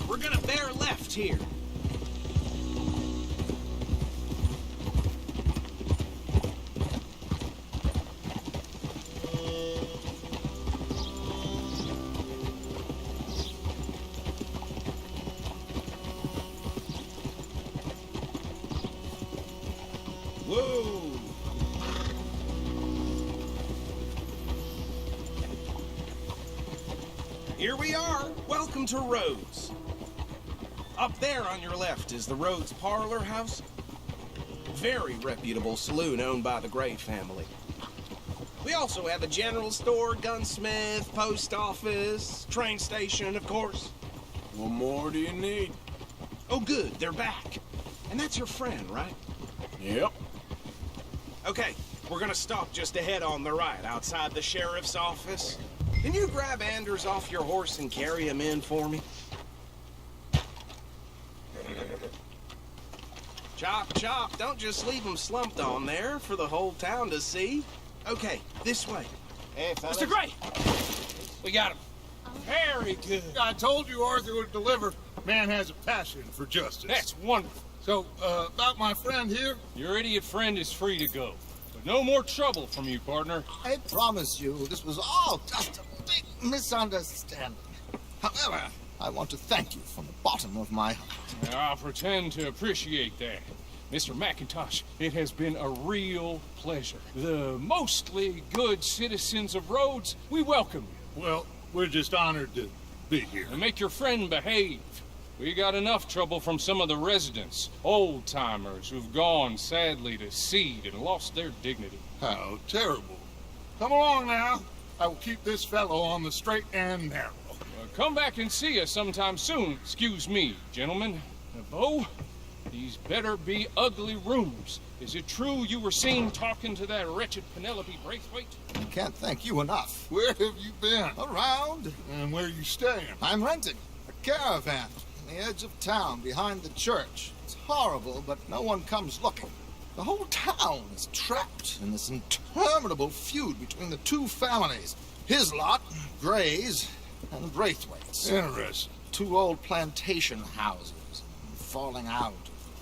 We're gonna bear left here. Whoa! Here we are. Welcome to Rhodes. Up there on your left is the Rhodes Parlor House. Very reputable saloon owned by the Gray family. We also have a general store, gunsmith, post office, train station, of course.
What more do you need?
Oh, good. They're back. And that's your friend, right?
Yep.
Okay, we're gonna stop just ahead on the right, outside the sheriff's office. Can you grab Anders off your horse and carry him in for me? Chop, chop, don't just leave him slumped on there for the whole town to see. Okay, this way.
Hey, fellas.
Mr. Gray!
We got him. Very good.
I told you Arthur would deliver. Man has a passion for justice.
That's wonderful.
So, about my friend here?
Your idiot friend is free to go. But no more trouble from you, partner.
I promise you, this was all just a big misunderstanding. However, I want to thank you from the bottom of my heart.
I'll pretend to appreciate that. Mr. McIntosh, it has been a real pleasure. The mostly good citizens of Rhodes, we welcome you.
Well, we're just honored to be here.
And make your friend behave. We got enough trouble from some of the residents, old-timers who've gone, sadly, to seed and lost their dignity.
How terrible. Come along now. I will keep this fellow on the straight and narrow.
Come back and see us sometime soon. Excuse me, gentlemen. Bo, these better be ugly rumors. Is it true you were seen talking to that wretched Penelope Braithwaite?
I can't thank you enough.
Where have you been?
Around.
And where are you staying?
I'm renting a caravan on the edge of town behind the church. It's horrible, but no one comes looking. The whole town is trapped in this interminable feud between the two families. His lot, Gray's, and the Braithwaites.
Interesting.
Two old plantation houses, falling out,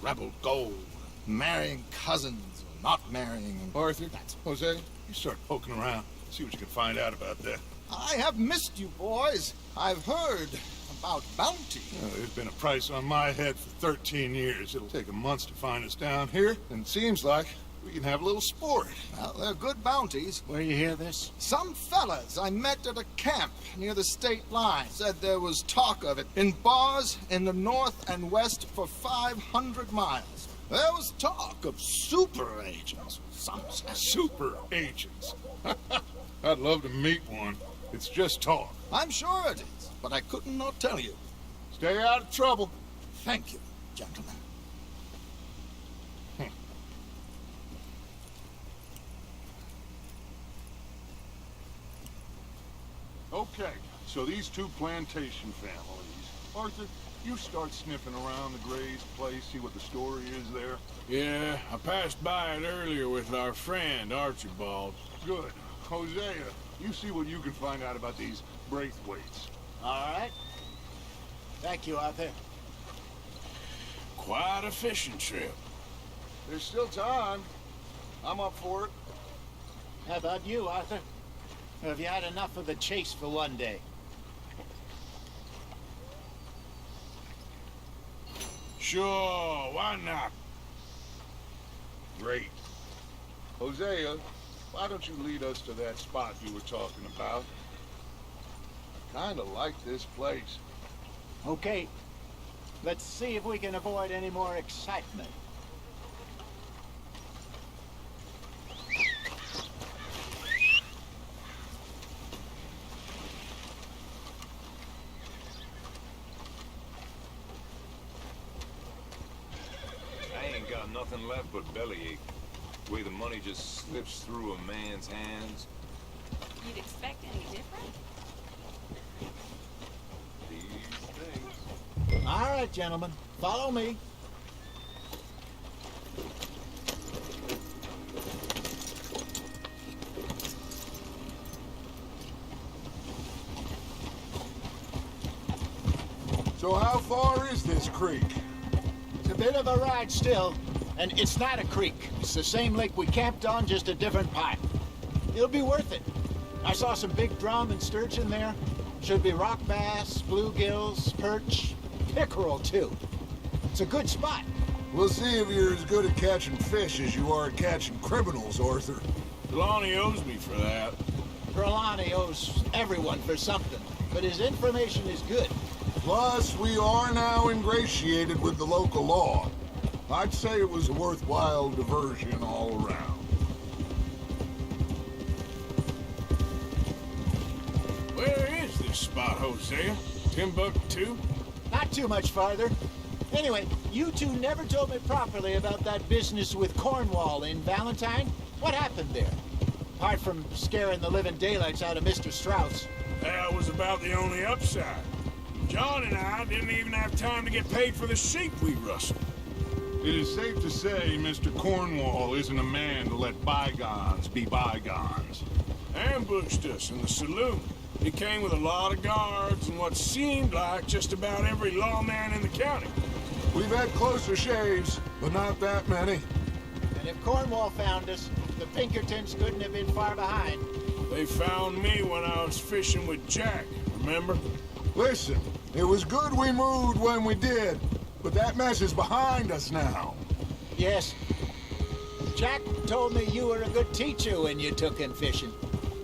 rebel gold, marrying cousins, or not marrying.
Arthur, Jose, you start poking around. See what you can find out about that.
I have missed you, boys. I've heard about bounty.
There's been a price on my head for 13 years. It'll take a month to find us down here, and it seems like we can have a little sport.
Well, they're good bounties.
Where you hear this?
Some fellas I met at a camp near the state line said there was talk of it in bars in the north and west for 500 miles. There was talk of super agents. Some said.
Super agents. I'd love to meet one. It's just talk.
I'm sure it is, but I couldn't not tell you.
Stay out of trouble.
Thank you, gentlemen.
Okay, so these two plantation families. Arthur, you start sniffing around the Gray's place, see what the story is there.
Yeah, I passed by it earlier with our friend, Archibald.
Good. Hosea, you see what you can find out about these Braithwaites.
All right. Thank you, Arthur.
Quite a fishing trip.
There's still time. I'm up for it.
How about you, Arthur? Or have you had enough of the chase for one day?
Sure, why not?
Great. Hosea, why don't you lead us to that spot you were talking about? I kinda like this place.
Okay. Let's see if we can avoid any more excitement.
I ain't got nothing left but bellyache. The way the money just slips through a man's hands.
You'd expect any different?
These things.
All right, gentlemen. Follow me.
So how far is this creek?
It's a bit of a ride still, and it's not a creek. It's the same lake we camped on, just a different pipe. It'll be worth it. I saw some big drum and sturgeon there. Should be rock bass, bluegills, perch, pickerel too. It's a good spot.
We'll see if you're as good at catching fish as you are at catching criminals, Arthur.
Trelawney owes me for that.
Trelawney owes everyone for something, but his information is good.
Plus, we are now ingratiated with the local law. I'd say it was a worthwhile diversion all around.
Where is this spot, Hosea? Timbuktu?
Not too much farther. Anyway, you two never told me properly about that business with Cornwall in Valentine. What happened there? Apart from scaring the living daylights out of Mr. Strauss.
That was about the only upside. John and I didn't even have time to get paid for the sheep we rustled.
It is safe to say Mr. Cornwall isn't a man to let bygones be bygones.
Ambushed us in the saloon. He came with a lot of guards and what seemed like just about every lawman in the county.
We've had closer shaves, but not that many.
And if Cornwall found us, the Pinkertons couldn't have been far behind.
They found me when I was fishing with Jack, remember?
Listen, it was good we moved when we did, but that mess is behind us now.
Yes. Jack told me you were a good teacher when you took him fishing.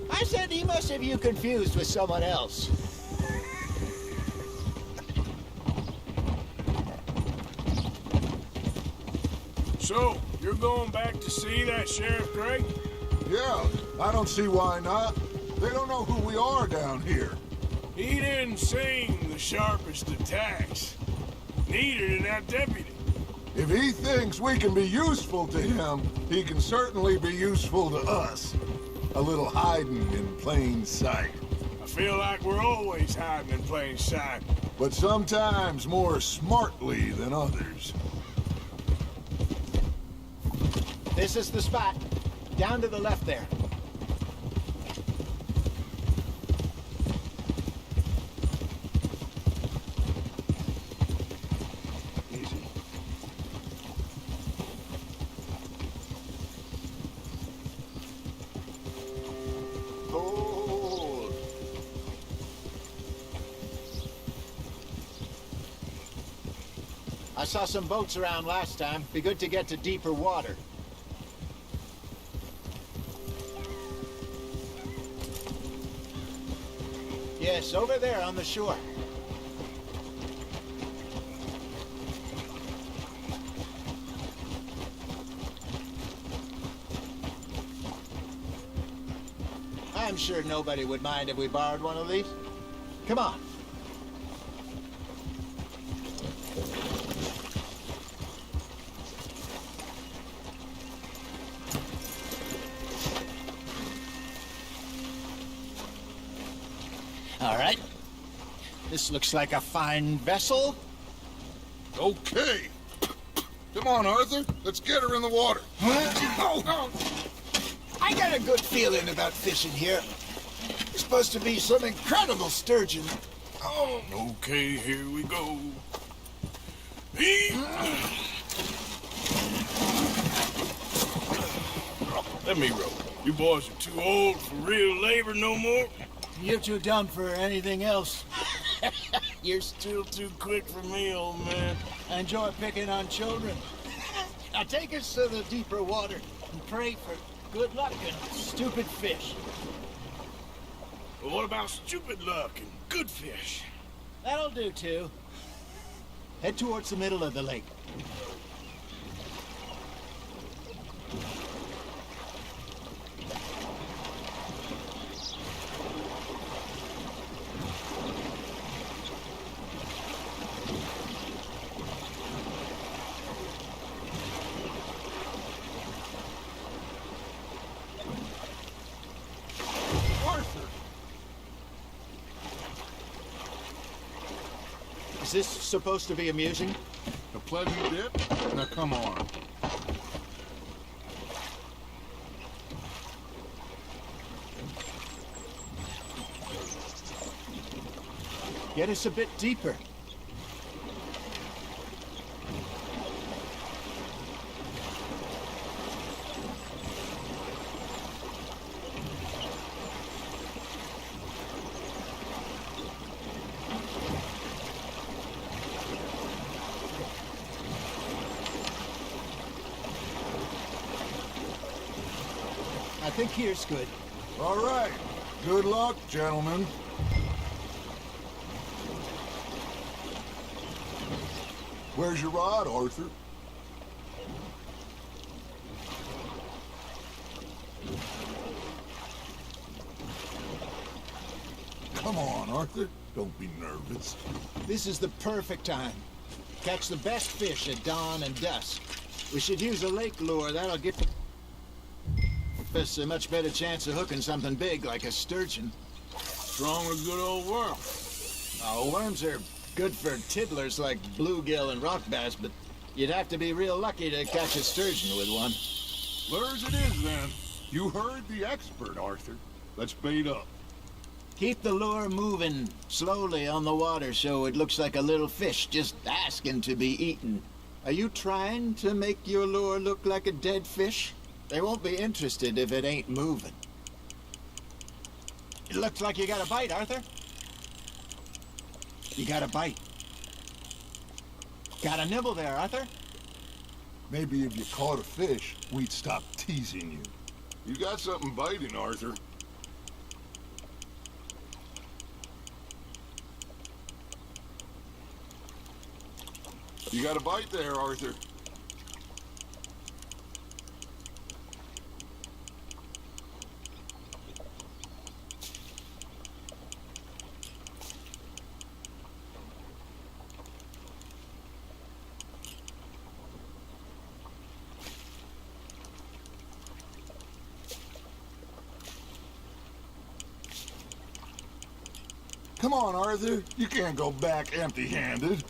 I said he must have you confused with someone else.
So, you're going back to see that Sheriff Gray?
Yeah, I don't see why not. They don't know who we are down here.
He didn't sing the sharpest attacks. Neither did that deputy.
If he thinks we can be useful to him, he can certainly be useful to us. A little hiding in plain sight.
I feel like we're always hiding in plain sight.
But sometimes more smartly than others.
This is the spot. Down to the left there. I saw some boats around last time. Be good to get to deeper water. Yes, over there on the shore. I'm sure nobody would mind if we borrowed one of these. Come on. All right. This looks like a fine vessel.
Okay. Come on, Arthur. Let's get her in the water.
I got a good feeling about fishing here. There's supposed to be some incredible sturgeon.
Oh. Okay, here we go. Let me row. You boys are too old for real labor no more.
You're too dumb for anything else.
You're still too quick for me, old man.
I enjoy picking on children. Now take us to the deeper water and pray for good luck and stupid fish.
Well, what about stupid luck and good fish?
That'll do, too. Head towards the middle of the lake. Is this supposed to be amusing?
A pleasant dip? Now come on.
Get us a bit deeper. I think here's good.
All right. Good luck, gentlemen. Where's your rod, Arthur? Come on, Arthur. Don't be nervous.
This is the perfect time. Catch the best fish at dawn and dusk. We should use a lake lure. That'll give us a much better chance of hooking something big like a sturgeon.
Strong with good old worm.
Oh, worms are good for tiddlers like bluegill and rock bass, but you'd have to be real lucky to catch a sturgeon with one.
Lures it is, then. You heard the expert, Arthur. Let's bait up.
Keep the lure moving slowly on the water so it looks like a little fish just asking to be eaten. Are you trying to make your lure look like a dead fish? They won't be interested if it ain't moving. It looks like you got a bite, Arthur. You got a bite. Got a nibble there, Arthur.
Maybe if you caught a fish, we'd stop teasing you. You got something biting, Arthur. You got a bite there, Arthur. Come on, Arthur. You can't go back empty-handed.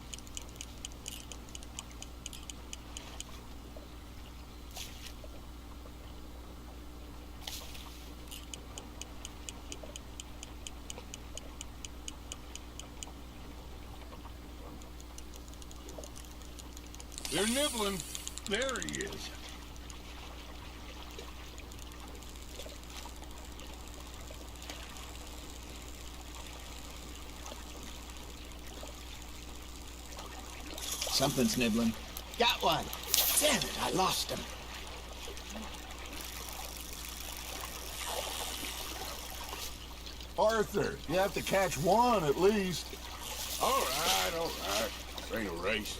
They're nibbling. There he is.
Something's nibbling. Got one. Damn it, I lost him.
Arthur, you have to catch one at least.
All right, all right. This ain't a race.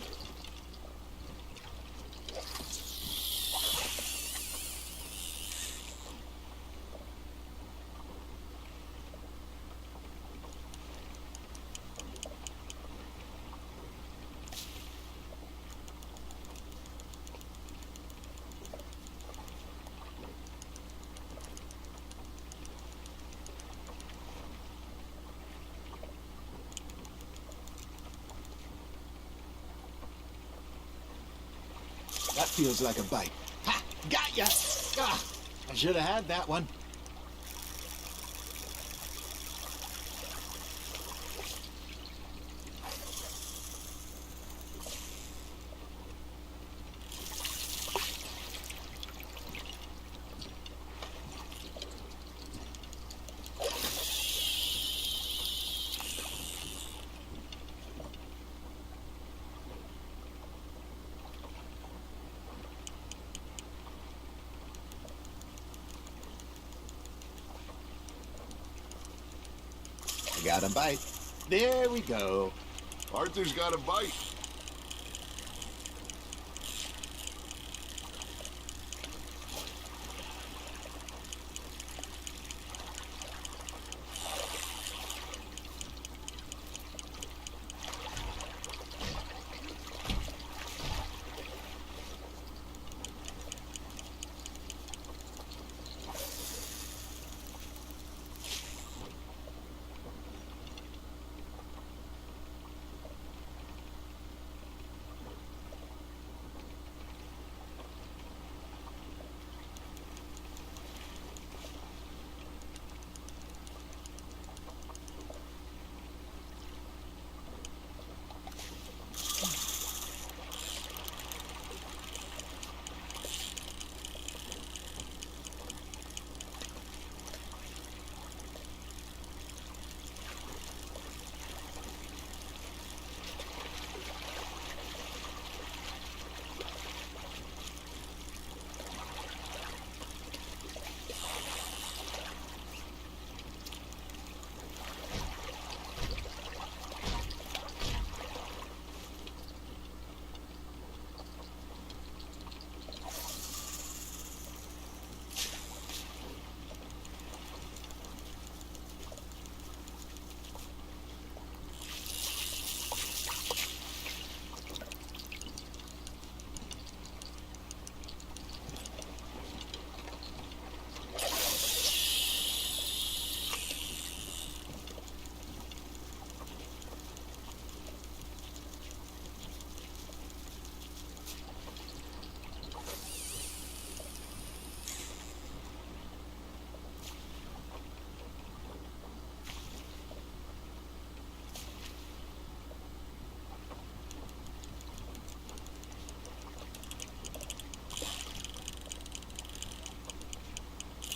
feels like a bite. Ha! Got ya! Ah, I should have had that one. Got a bite. There we go.
Arthur's got a bite.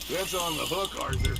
That's on the hook, Arthur.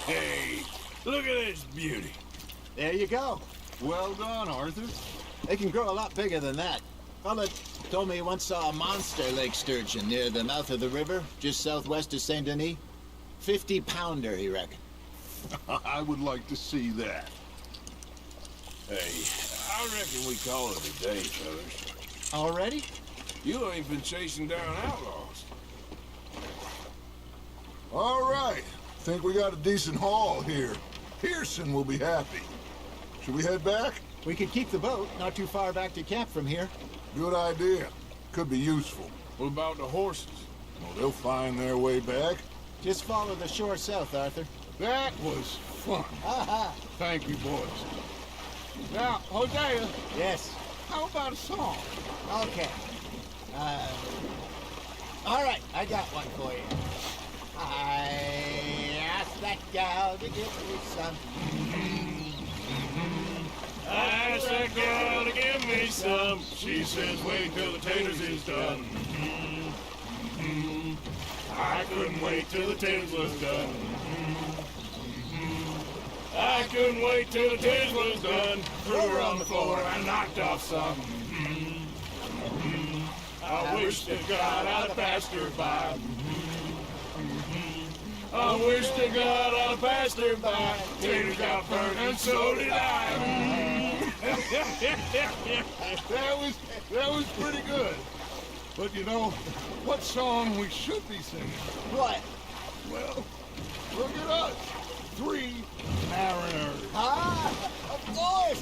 Hey, look at this beauty.
There you go.
Well done, Arthur.
They can grow a lot bigger than that. Fella told me he once saw a monster lake sturgeon near the mouth of the river, just southwest of Saint Denis. 50-pounder, he reckoned.
I would like to see that.
Hey, I reckon we call it a day, fellas.
Already?
You ain't been chasing down outlaws.
All right. Think we got a decent haul here. Pearson will be happy. Should we head back?
We could keep the boat, not too far back to camp from here.
Good idea. Could be useful.
What about the horses?
Well, they'll find their way back.
Just follow the shore south, Arthur.
That was fun.
Aha!
Thank you, boys.
Now, Hosea.
Yes?
How about a song?
Okay. All right, I got one for you. I asked that gal to give me some.
I asked that girl to give me some. She says, wait till the taters is done. I couldn't wait till the taters was done. I couldn't wait till the taters was done. Threw her on the floor and knocked off some. I wish to God I'd passed her by. I
I wish to God I passed her by. Tater got burnt and so did I.
That was pretty good. But you know, what song we should be singing?
What?
Well, look at us. 3 mariners.
Ah, of course.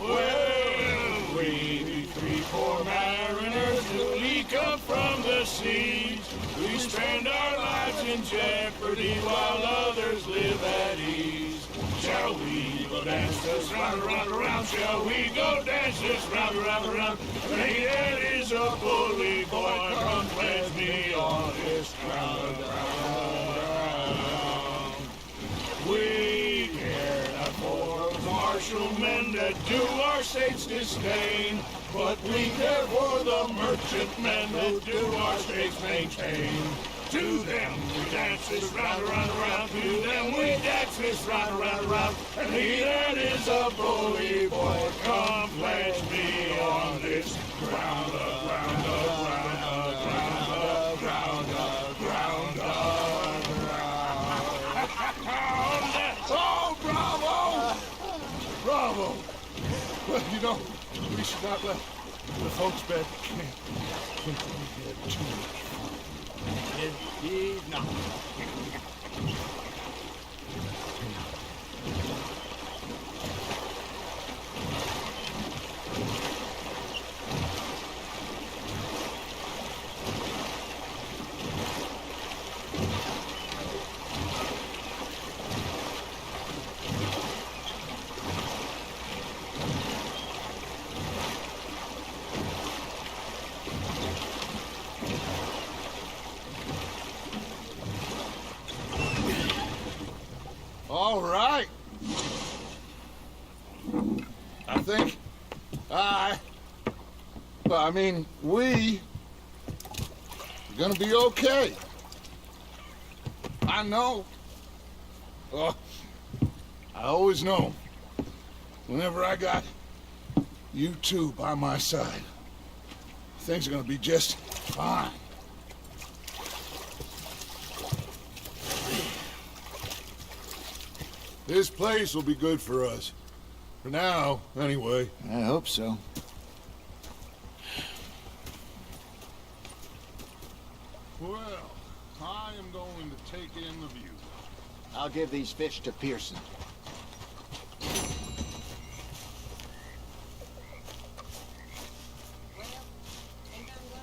Well, we 3 poor mariners newly come from the seas. We spend our lives in jeopardy while others live at ease. Shall we go dance this round, round, around? Shall we go dance this round, round, around? Hey, that is a bully boy. Come pledge me on this ground, We care not for martial men that do our state's disdain, but we care for the merchant men that do our state's maintain. To them we dance this round, round, around. To them we dance this round, round, around. And he that is a bully boy, come pledge me on this ground, ground, ground, ground, ground, ground,
Oh, bravo! Bravo! Well, you know, we should not let the folks back at camp think that we had too much fun.
Indeed not.
All right. I think we are gonna be okay. I know. Oh, I always know. Whenever I got you two by my side, things are gonna be just fine. This place will be good for us. For now, anyway.
I hope so.
Well, I am going to take in the view.
I'll give these fish to Pearson.